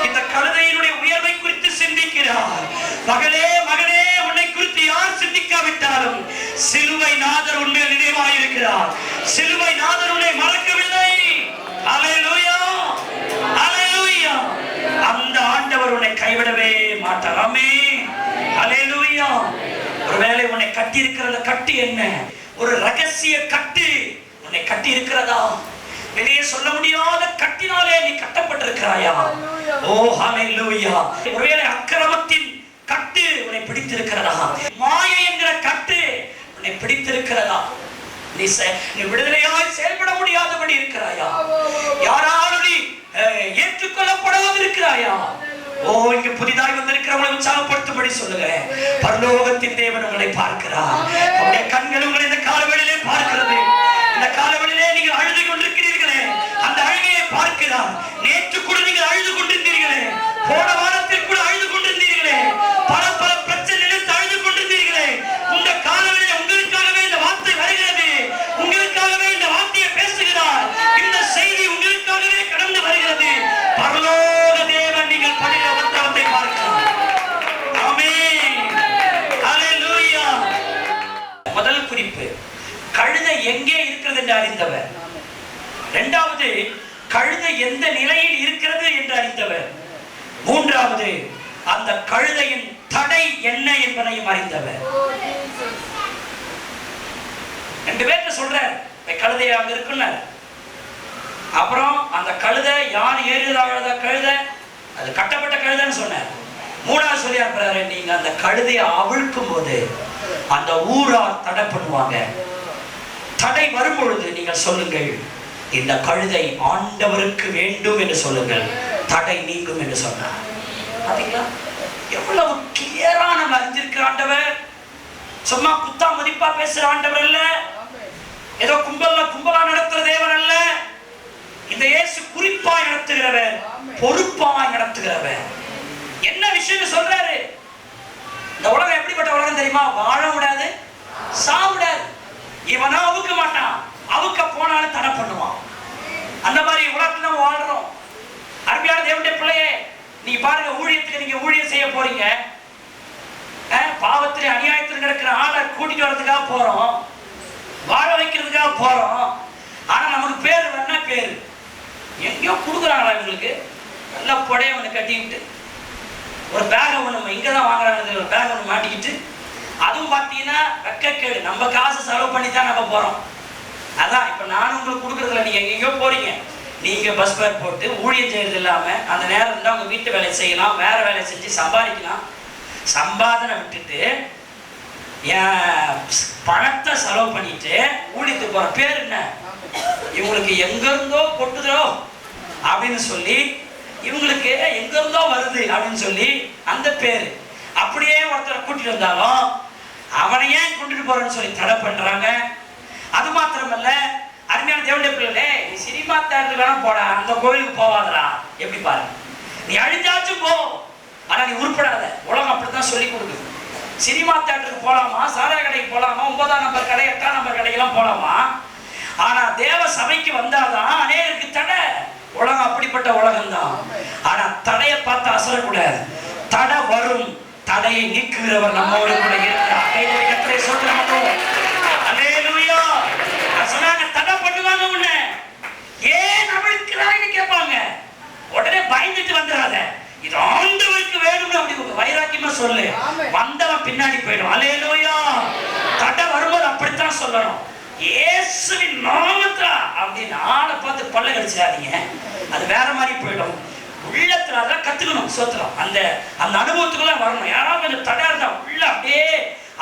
இந்த கழுதையினுடைய உயர்வை குறித்து சிந்திக்கிறார். மகளே, மகனே, உன்னை குறித்து யார் சிந்திக்காவிட்டாலும் சிலுவை நாதர் உண்மையில் நினைவாயிருக்கிறார். சிலுவை நாதர் உன்னை மறக்கவில்லை. அல்லேலூயா, அல்லேலூயா. அந்த ஆண்டவர் உன்னை கைவிடவே மாட்டார். ஆமென், அல்லேலூயா. ஒருவேளை உன்னை கட்டி இருக்கிறத கட்டி என்ன? ஒரு ரகசிய கட்டு உன்னை கட்டி இருக்கிறதா? வெளியே சொல்ல முடியாத கட்டினாலே நீ கட்டப்பட்டிருக்கிறாயா? ஓ ஹல்லேலூயா. ஒருவேளை அக்கிரமத்தின் கட்டு உன்னை பிடித்திருக்கிறதா? மாயை என்கிற கட்டு உன்னை பிடித்திருக்கிறதா? நீ விடுதலையாய் செயல்பட முடியாதபடி இருக்கிறாயா? யாராலும் நீ ஏற்றுக்கொள்ளப்படாது இருக்கிறாயா? ஓ, இங்க புதிதாய் வந்திருக்கிறவங்களை உற்சாகப்படுத்தும்படி சொல்லுகிறேன். பரலோகத்தின் தேவன் உங்களை பார்க்கிறார். அவருடைய கண்கள் உங்களை இந்த காலவெளியிலே பார்க்கிறது. இந்த காலவெளியிலே நீங்கள் அழுது கொண்டிருக்கிறீர்களே, அந்த அழுகையை பார்க்கிறார். நேற்று கூட நீங்கள் அழுது கொண்டிருந்தீர்களே, போன வாரத்தில் கூட அழுது கொண்டிருந்தீர்களே, பல பல பிரச்சனைகள் அழுது கொண்டிருந்தீர்களே. இந்த காலவெளியிலே உங்களுக்காகவே இந்த வார்த்தை வருகிறது. உங்களுக்காகவே இந்த வார்த்தையை பேசுகிறார். இந்த செய்தி உங்களுக்காகவே கடந்து வருகிறது. பரலோக தேவன் நீங்கள் படுகிற உத்தரவத்தை பார்க்கிறார். ஆமென், அல்லேலூயா. முதல் குறிப்பு, கழுதை எங்கே இருக்கிறது என்று அறிந்தவர். இரண்டாவது, கழுதை எந்த நிலையில் இருக்கிறது என்று அறிந்தவர். மூன்றாவது, அந்த கழுதையின் தடை என்ன என்பதையும் அறிந்தவர். ரெண்டு பேர்ட்ட சொல்றார், கழுதை அங்க இருக்குன்னு. அப்புறம் அந்த கழுதை யார் ஏறுகிறாத கழுதை, அது கட்டப்பட்ட கழுதைன்னு சொன்னார். மூணாவது சொல்லி அனுப்புறாரு, நீங்க அந்த கழுதையை அவிழ்க்கும் போது அந்த ஊரார் தடை பண்ணுவாங்க. தடை வரும்பொழுது நீங்கள் சொல்லுங்கள், இந்த கழுதை ஆண்டவருக்கு வேண்டும் என்று சொல்லுங்கள், தடை நீங்கும் என்று சொன்னார். பாத்தீங்களா எவ்வளவு கிளியரா நம்ம அறிஞ்சிருக்கிற ஆண்டவர். சும்மா குத்தா மதிப்பா பேசுற ஆண்டவர் அல்ல, ஏதோ கும்பலா நடத்துற தேவன் அல்ல. இந்த இயேசு குறிப்பாய் நடத்துகிறவர், பொறுப்பாய் நடத்துகிறவர். என்ன விஷயம் சொல்றாரு? இந்த உலகம் எப்படிப்பட்ட உலகம் தெரியுமா? வாழ விடாது, சாவிடாது. இவனா அவுக்க மாட்டான், அவுக்க போனாலும் தடை பண்ணுவான். அந்த மாதிரி உலகத்துல நம்ம வாழ்றோம். அருமையான தேவனுடைய பிள்ளையே, நீ பாருங்க, ஊழியத்துக்கு நீங்க ஊழியம் செய்ய போறீங்க. பாவத்திலே அநியாயத்தில் கிடக்கிற ஆளை கூட்டிட்டு வரதுக்காக போறோம், வாழ வைக்கிறதுக்காக போறோம். ஆனா நமக்கு பேர் வேணா பேரு எங்கேயோ கொடுக்குறாங்களா இவங்களுக்கு? நல்லா புடைய ஒன்று கட்டிக்கிட்டு ஒரு பேகை ஒன்று இங்கதான் வாங்குறாங்க, ஒரு பேக் ஒன்று மாட்டிக்கிட்டு, அதுவும் பார்த்தீங்கன்னா வெக்கக்கேடு. நம்ம காசு செலவு பண்ணி தான் நம்ம போறோம். அதான் இப்ப நானும் உங்களுக்கு கொடுக்குறதுல, நீங்க எங்கேயோ போறீங்க, நீங்க பஸ் பேர் போட்டு ஊழியம் செய்யறது இல்லாம அந்த நேரம் இருந்தா உங்க வீட்டு வேலை செய்யலாம், வேற வேலை செஞ்சு சம்பாதிக்கலாம். சம்பாதனை விட்டுட்டு என் பணத்தை செலவு பண்ணிட்டு ஊழியத்துக்கு போற பேர் என்ன? இவங்களுக்கு எங்க இருந்தோ கொட்டுதோ அப்படின்னு சொல்லி, இவங்களுக்கு எங்க இருந்தோ வருது அப்படின்னு சொல்லி அந்த பேரு. அப்படியே ஒருத்தரை கூட்டிட்டு வந்தாலும் அவனை ஏன் கொண்டுட்டு போறேன்னு சொல்லி தடை பண்றாங்க. அது மாத்திரமல்ல, அருமையான தேவனுடைய பிள்ளைகளே, நீ சினிமா தேட்டருக்கு வேணா போடா, அந்த கோயிலுக்கு போவாதரா. எப்படி பாரு, நீ அழிஞ்சாச்சும் போ, ஆனா நீ உருப்படாத. உலகம் அப்படித்தான் சொல்லி கொடுக்குது. சினிமா தேட்டருக்கு போலாமா, சாராய கடைக்கு போலாமா, 9ஆம் நம்பர் கடை 8ஆம் நம்பர் கடைக்கெல்லாம் போலாமா. ஆனா தேவ சபைக்கு வந்தாதான் அநேகருக்கு தடை. உலகம் அப்படிப்பட்ட உலகம் தான். ஆனா தடையை பார்த்து அசரக்கூடாது. தடை வரும், தடையை நீக்குகிறவர் நம்மோடு கூட இருக்கிறார். சொன்னாங்க, தடை பண்ணுவாங்க, உன்னை ஏன் அவிழ்க்கிறாய்னு கேட்பாங்க. உடனே பயந்துட்டு வந்துடாத, இது ஆண்டவருக்கு வேணும்னு அப்படி வைராக்கியமா சொல்லு, வந்தவன் பின்னாடி போயிடும். அல்லேலூயா. தடை வரும்போது அப்படித்தான் சொல்லணும், இயேசுவின் நாமத்துல அப்படின்னு. ஆளை பார்த்து பல்ல கடிச்சிடாதீங்க, அது வேற மாதிரி போயிடும். உள்ளத்துல அதான் கத்துக்கணும். சோத்திரம், அந்த அந்த அனுபவத்துக்குள்ள வரணும். யாராவது கொஞ்சம் தடை இருந்தா உள்ள அப்படியே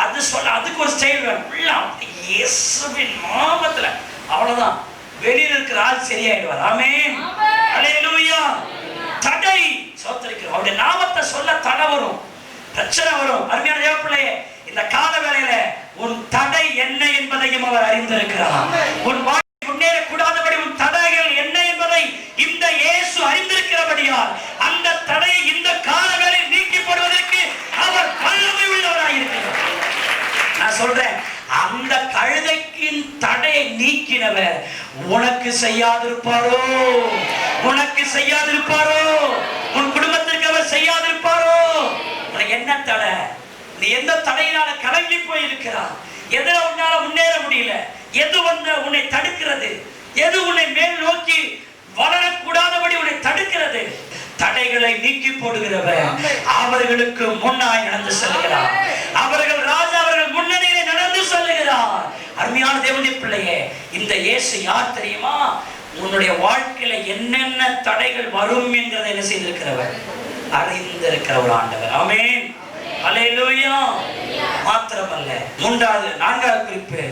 அது சொல்ல, அதுக்கு ஒரு ஸ்டைல் வேணும். உள்ள அப்படி இயேசுவின் நாமத்துல, அவ்வளவுதான். வெளியில இருக்கிற ஆள் சரியாயிடுவார். ஆமென். அல்லேலூயா. தடை சோத்திரிக்கிறோம், அவருடைய நாமத்தை சொல்ல தடை வரும், பிரச்சனை வரும். அருமையான தேவ பிள்ளையே, இந்த கால வேளையில உன் தடை என்ன என்பதையும் அவர் அறிந்திருக்கிறார். உன் வாழ்க்கை முன்னேறக்கூடாதபடி உன் தடைகள் என்ன என்பதை இந்த இயேசு அறிந்திருக்கிறபடியால் அந்த தடையை இந்த கால வேளையில் நீக்கப்படுவதற்கு அவர் வல்லமை உள்ளவராய் இருக்கிறார். நான் சொல்றேன், அந்த கழுதைக்கின் தடையை நீக்கினவர் உனக்கு செய்யாதிருப்பாரோ? உனக்கு செய்யாதிருப்பாரோ? உன் குடும்பத்திற்கு அவர் செய்யாதிருப்பாரோ? உனக்கு என்ன தடை? நீ எந்த தடையினால கலங்கி போயிருக்கிறார்? எதுல உன்னால முன்னேற முடியல? எது வந்து உன்னை தடுக்கிறது? எது உன்னை மேல் நோக்கி வளரக்கூடாதபடி உன்னை தடுக்கிறது? தடைகளை நீக்கி போடுகிறவர் அவர்களுக்கு முன்னாய் நடந்து செல்கிறார். அவர்கள் ராஜா அவர்கள் முன்னணியிலே நடந்து செல்கிறார். அருமையான தேவனுடைய பிள்ளையே, இந்த இயேசு யார் தெரியுமா? உன்னுடைய வாழ்க்கையில என்னென்ன தடைகள் வரும் என்கிறதை என்ன செய்திருக்கிறவர்? அறிந்திருக்கிற ஒரு ஆண்டவர். ஆமென். அல்லேலூயா. மாத்திரமல்ல, நான்காவது குறிப்பு,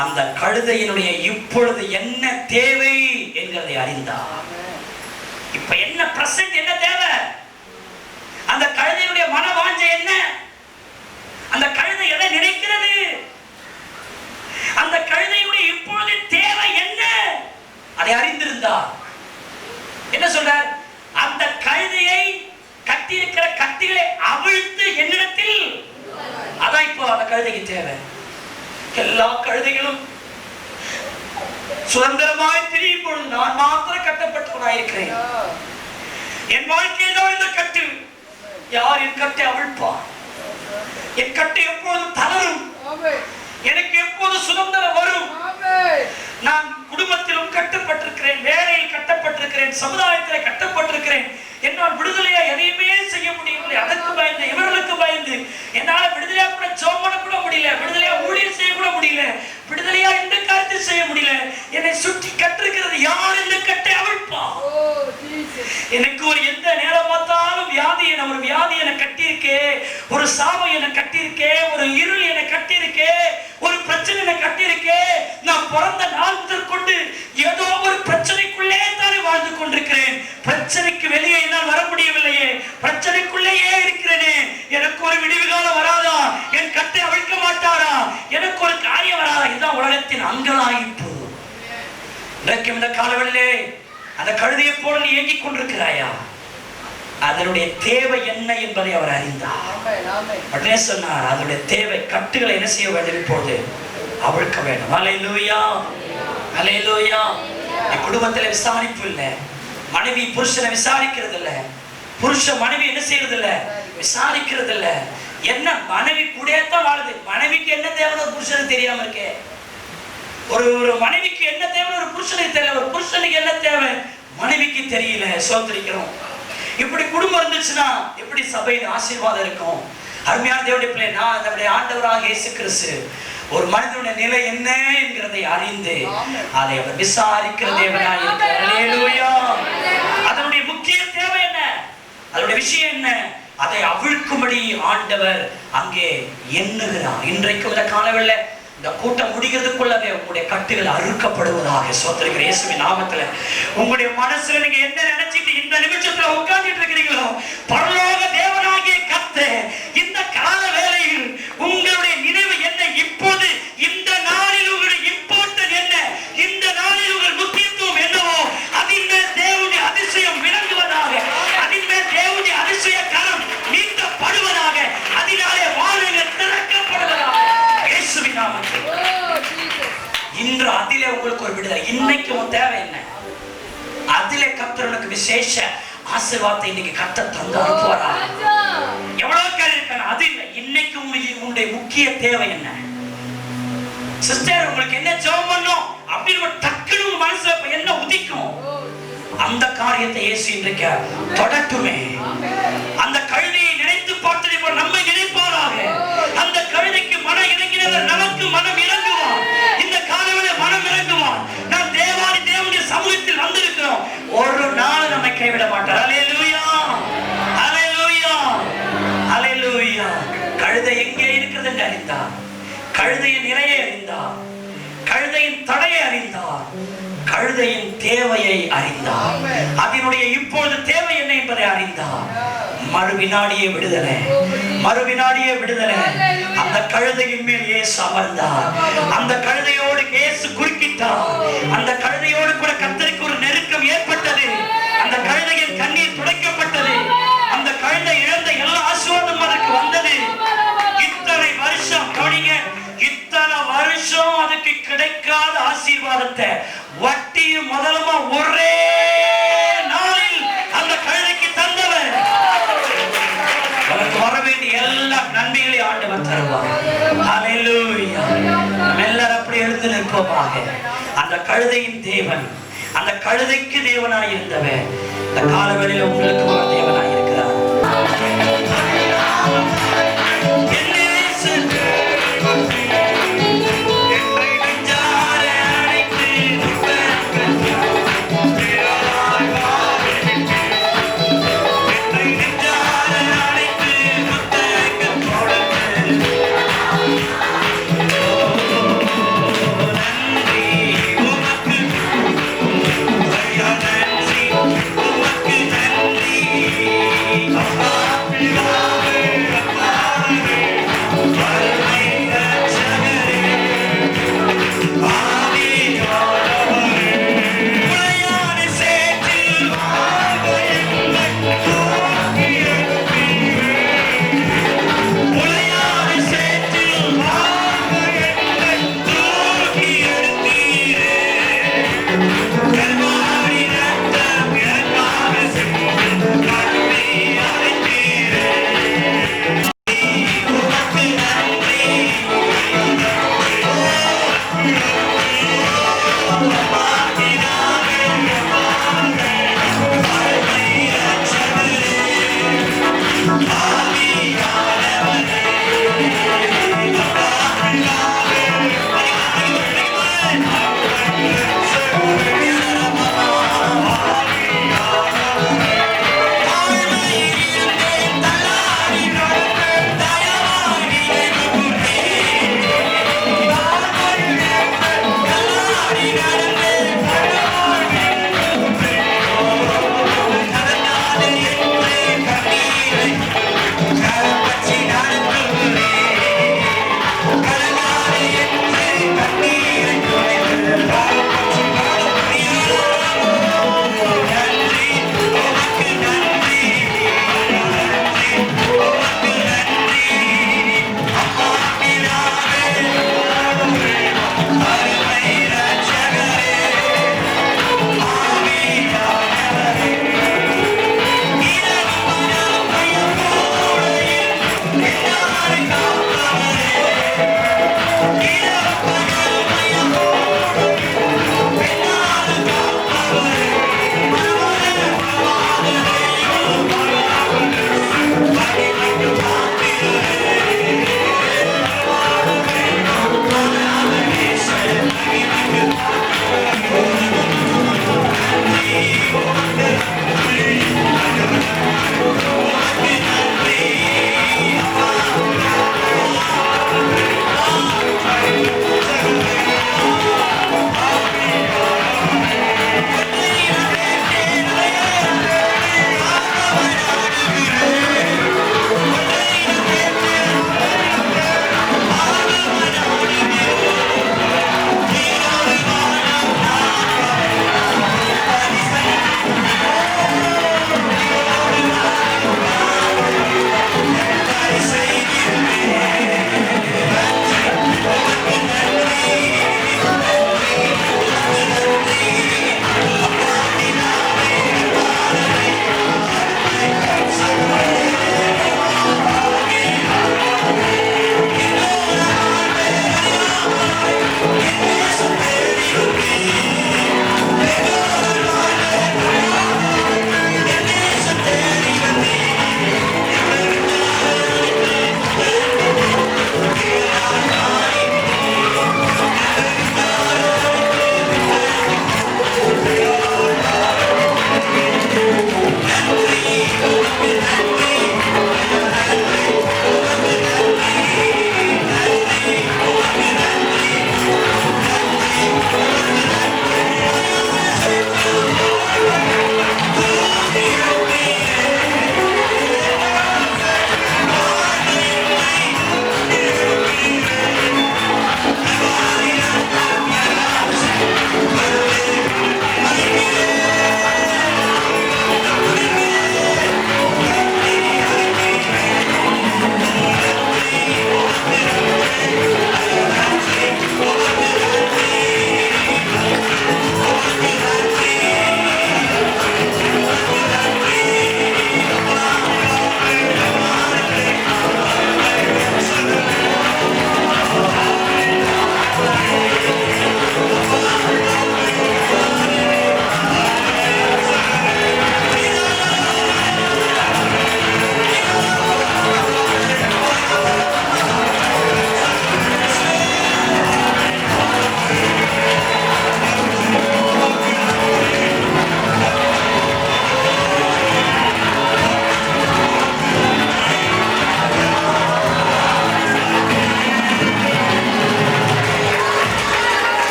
அந்த கழுதையினுடைய இப்பொழுது என்ன தேவை என்கிறதை அறிந்தார். இப்ப என்ன பிரசன்ட், என்ன தேவை? அந்த கழுதையினுடைய மனவாஞ்சை என்ன? அந்த கழுதை எதை நினைக்கிறது? அந்த கழுதையினுடைய இப்பொழுது தேவை என்ன? அதை அறிந்திருந்தார். என்ன சொல்றார்? அந்த கழுதையை கட்டியிருக்கிற கட்டிகளை அவிழ்த்து என்னிடத்தில், அதான் இப்போ அந்த கழுதைக்கு தேவை. எல்லா கழுதைகளும் சுதந்திரமாய் திரியும் பொழுது நான் மாத்திரம் கட்டப்பட்டவனாயிருக்கிறேன். என் வாழ்க்கையில் தான் இந்த கட்டு. யார் என் கட்டை அவிழ்ப்பார்? என் கட்டை எப்போதும் தளரும். எனக்கு எப்போது சுதந்திரம் வரும்? நான் குடும்பத்திலும் கட்டப்பட்டிருக்கிறேன், வேலையில் கட்டப்பட்டிருக்கிறேன், சமுதாயத்தில் கட்டப்பட்டிருக்கிறேன். என்னால் விடுதலையா எதையுமே செய்ய முடியவில்லை. அதற்கு பயந்து, இவர்களுக்கு பயந்து என்னால் விடுதலையா கூட ஜெபம் பண்ண கூட முடியல, விடுதலையா ஊழியம் செய்ய கூட முடியல, விடுதலையா எந்த காரியத்தை செய்ய முடியல. என்னை சுற்றி கட்டிருக்கிறது யார்? இந்த கட்டை அவிழ்ப்பா? எனக்கு ஒரு எந்த நேரம் பார்த்தா நான் ஒரு வியாதி என்னை கட்டியிருக்கே, ஒரு சாபம் என்னை கட்டியிருக்கே, ஒரு இருள் என்னை கட்டியிருக்கே, ஒரு பிரச்சனை என்னை கட்டியிருக்கே. நான் பிறந்த நாள் முதல் கொண்டு ஏதோ ஒரு பிரச்சனைக்குள்ளே தானே வாழ்ந்து கொண்டிருக்கிறேன். பிரச்சனைக்கு வெளியே என்னால் வர முடியவில்லையே, பிரச்சனைக்குள்ளேயே இருக்கிறேனே. எனக்கு ஒரு விடிவு காலம் வராதா? என் கட்டை அவிழ்க்க மாட்டாரா? எனக்கு ஒரு காரியம் வராதா? இதுதான் உலகத்தின் அங்கலாய்ப்பு. இந்த காலவெளியிலே அந்த கழுதையை போல நீ இயங்கிக் கொண்டிருக்கிறாயா? அதனுடைய தேவை என்ன என்பதை அவர் அறிந்தார். உடனே சொன்னார், அதனுடைய தேவை கட்டுகளை என்ன செய்ய வேண்டும்? இப்போது அவிழ்க்க வேண்டும். அல்லேலூயா, அல்லேலூயா. குடும்பத்தில் விசாரிப்பு இல்லை, மனைவி புருஷனை விசாரிக்கிறது இல்லை, புருஷன் மனைவி என்ன செய்யறது இல்லை, விசாரிக்கிறது இல்லை. என்ன மனைவி கூட தான் வாழுது. மனைவிக்கு என்ன தேவை புருஷனுக்கு தெரியாம இருக்கே. ஒரு மனைவிக்கு என்ன தேவை ஒரு புருஷனுக்கு தெரியல, ஒரு புருஷனுக்கு என்ன தேவை மனைவிக்கு தெரியல. சோதரிக்கிறோம். இப்படி குடும்பம் இருந்துச்சுன்னா எப்படி சபையில் ஆசீர்வாதம் இருக்கும்? அருமையான தேவனுடைய பிள்ளை, நான் நம்முடைய ஆண்டவராக இயேசு கிறிஸ்து ஒரு மனிதனுடைய நிலை என்ன என்கிறதை அறிந்து அதை அவர் விசாரிக்கிற தேவனாய் இருக்கிறார். அல்லேலூயா. அதனுடைய முக்கிய தேவை என்ன, அதனுடைய விஷயம் என்ன, அதை அவிழ்க்கும்படி ஆண்டவர் அங்கே எண்ணுகிறார். இன்றைக்கு இந்த காலவெளியில இந்த கூட்டம் முடிகிறதுக்குள்ளவே உங்களுடைய கட்டுகள் அறுக்கப்படுவதாக சோதரிக்கிற இயேசுவின் நாமத்துல. உங்களுடைய மனசுல நீங்க என்ன நினைச்சிட்டு இந்த நிமிஷத்துல உட்கார்ந்துட்டு இருக்கிறீங்களோ, பரலோக தேவனாகிய கர்த்தர் இந்த கால வேளையில் உங்களுடைய நினைவு என்ன, இப்போது இந்த நாளில் உங்களுடைய இம்பார்ட்டன்ட் என்ன, இந்த நாளில் உங்கள் முக்கியத்துவம் என்னவோ அதின் மேல் தேவனுடைய அதிசயம் விளங்குவதாக, அதின் மேல் தேவனுடைய அதிசய கரம் நீட்டப்படுவதாக, அதனாலே வானங்கள் திறக்கப்படுவதாக இயேசுவின் நாமத்தில். இன்று அதிலே உங்களுக்கு ஒரு விடுதலை. இன்னைக்கு உன் தேவை என்ன? அதிலே கர்த்தர் உனக்கு விசேஷ ஆசீர்வாதத்தை இன்னைக்கு கர்த்தர் தந்து அனுப்புவாரா? எவ்வளவு பேர் இருக்காங்க அது இல்லை. இன்னைக்கு உங்களுடைய முக்கிய தேவை என்ன? சிஸ்டர் உங்களுக்கு என்ன ஜெபம் பண்ணணும் அப்படின்னு டக்குனு உங்க மனசுல என்ன உதிக்கும்? அந்த காரியத்தை இயேசு இன்றைக்கு தொடட்டுமே. அந்த கழுதையை நினைத்து பார்த்ததை போல் நம்மை நினைப்பாராக. அந்த கழுதைக்கு மனம் இறங்கினவர் நமக்கு மனம் இறங்குவார். இந்த காலவெளியில மனம் இறங்குவார். நாம் தேவாதி தேவனுடைய சமூகத்தில் வந்திருக்கிறோம். ஒரு நாள் நம்மை கைவிட மாட்டார். அல்லேலூயா, அல்லேலூயா, அல்லேலூயா. கழுதை எங்கே இருக்கிறது என்று அறிந்தார். கழுதையின் நிலையை அறிந்தார். கழுதையின் தடையை அறிந்தார். கழுதையின் தேவையை அறிந்தார். அதனுடைய இப்பொழுது தேவை என்ன என்பதை அறிந்தார். மறுவினாடியே விடுதலை, மறுவினாடியே விடுதலை. அந்த கழுதையின் மேல் இயேசு அமர்ந்தார். அந்த கழுதையோடு இயேசு குறுக்கிட்டார். அந்த கழுதையோடு கூட கர்த்தருக்கு ஒரு நெருக்கம் ஏற்பட்டது. அந்த கழுதையின் கண்ணீர் துடைக்கப்பட்டது. அந்த கழுதை இழந்த எல்லா ஆசீர்வாதமும் அதற்கு வந்தது. இத்தனை வருஷம் கவனிங்க, இத்தனை வருஷம் அதுக்கு கிடைக்காத ஆசீர்வாதத்தை வட்டியும் முதலுமா ஒரே நாளில் அந்த கழுதைக்கு தந்தவர். வர வேண்டிய எல்லா நன்மைகளையும் ஆண்டவர் தருவார். அல்லேலூயா. எல்லாரும் அப்படி எழுந்து நிற்போமாக. அந்த கழுதையின் தேவன், அந்த கழுதைக்கு தேவனாய் இருந்தவர் இந்த காலவெளியில் உங்களுக்கு ஒரு தேவனாய் இருக்கிறார். நன்றி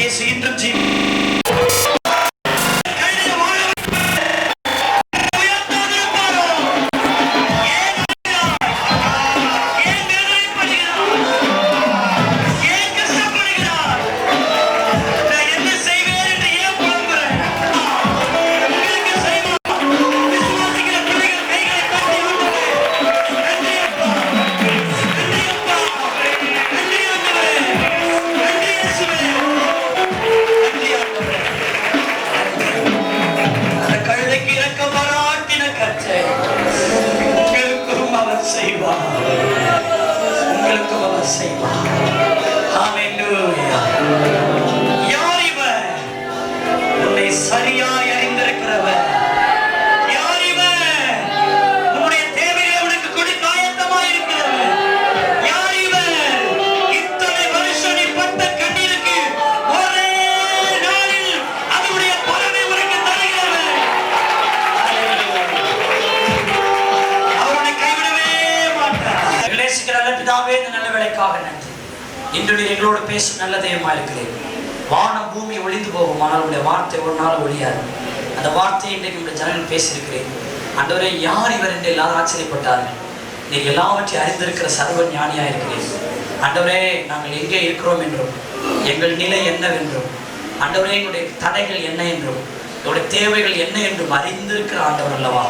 இயேசு இன்றும் இன்று நீர் எங்களோடு பேசும் நல்ல தெய்வமா இருக்கிறேன். வானம் பூமி ஒளிந்து போகும், ஆனால் உடைய வார்த்தை ஒரு நாள் ஒழியாது. அந்த வார்த்தையை இன்றைக்கு உடைய ஜனங்கள் பேசியிருக்கிறேன். ஆண்டவரே, யார் இவர் என்று எல்லாரும் ஆச்சரியப்பட்டார்கள். நீர் எல்லாவற்றையும் அறிந்திருக்கிற சர்வ ஞானியா இருக்கிறேன். ஆண்டவரே, நாங்கள் எங்கே இருக்கிறோம் என்றும், எங்கள் நிலை என்னவென்றும், ஆண்டவரே எங்களுடைய தடைகள் என்ன என்றும், எங்களுடைய தேவைகள் என்ன என்றும் அறிந்திருக்கிற ஆண்டவர் அல்லவா.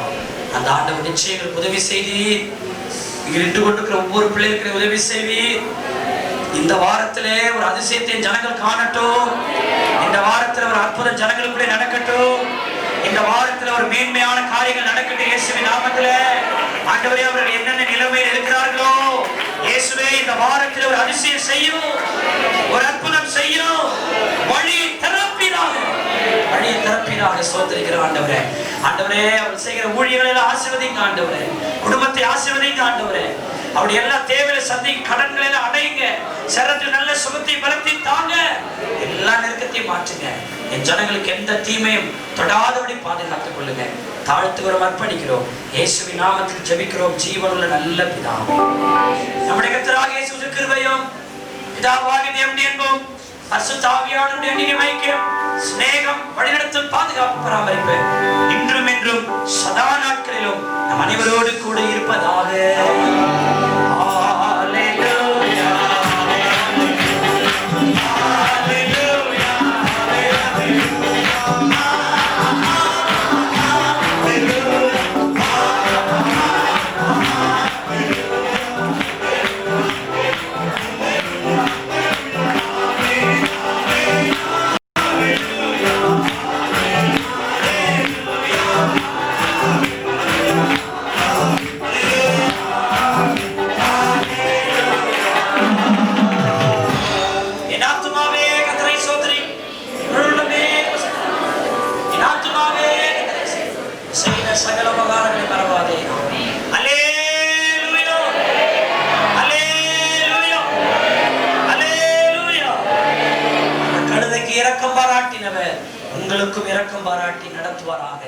அந்த ஆண்டவர் நிச்சயங்கள் உதவி செய்தீர். இங்கு நின்று கொண்டிருக்கிற ஒவ்வொரு பிள்ளைகளுக்கு உதவி செய்வீர். இந்த வாரத்திலே ஒரு அதிசயத்தை ஜனங்கள் காணட்டும். இந்த வாரத்தில் ஒரு அற்புதம் ஜனங்களுக்குள்ளே நடக்கட்டும். இந்த வாரத்தில் ஒரு மேன்மையான காரியங்கள் நடக்கட்டும். இயேசுவின் நாமத்திலே ஆண்டவரே, அவர்கள் என்னென்ன நிலைமையில் இருக்கிறார்களோ இயேசுவே, இந்த வாரத்தில் ஒரு அதிசயம் செய்யும், ஒரு அற்புதம் செய்யும். வழியை திறப்பீராக, வழியை திறப்பீராக. சோதரிக்கிற ஆண்டவரே, ஆண்டவரே, அவர் செய்கிற ஊழியர்களை ஆசீர்வதிங்க ஆண்டவரே. குடும்பத்தை ஆசீர்வதிங்க ஆண்டவரே. அவருடைய எல்லா தேவையை சந்திக்க, கடன்களை அடையுங்க. சரத்தில் நல்ல சுகத்தை பலத்தை தாங்க. எல்லா நெருக்கத்தையும் மாற்றுங்க. என் ஜனங்களுக்கு எந்த தீமையும் தொடாதபடி பாதுகாத்துக் கொள்ளுங்க. தாழ்த்துகிறோம், அர்ப்பணிக்கிறோம். இயேசுவின் நாமத்தில் ஜெபிக்கிறோம் ஜீவனுள்ள நல்ல பிதாவே. நம்முடைய கர்த்தராகிய இயேசுவின் கிருபையும் பிதாவாகிய தேவனுடைய அன்பும் பரிசுத்த ஆவியானவருடைய ஐக்கியம், சிநேகம், வழிநடத்தல், பாதுகாப்பு, பராமரிப்பு இன்றும் என்றும் சதா நாட்களிலும் நம் அனைவரோடு கூட இருப்பதாக. சகல உபகாரங்களை பரவாதே. அல்லேலூயா, அல்லேலூயா, அல்லேலூயா. கழுதைக்கு இரக்கம் பாராட்டினவர் உங்களுக்கும் இரக்கம் பாராட்டி நடத்துவாராக.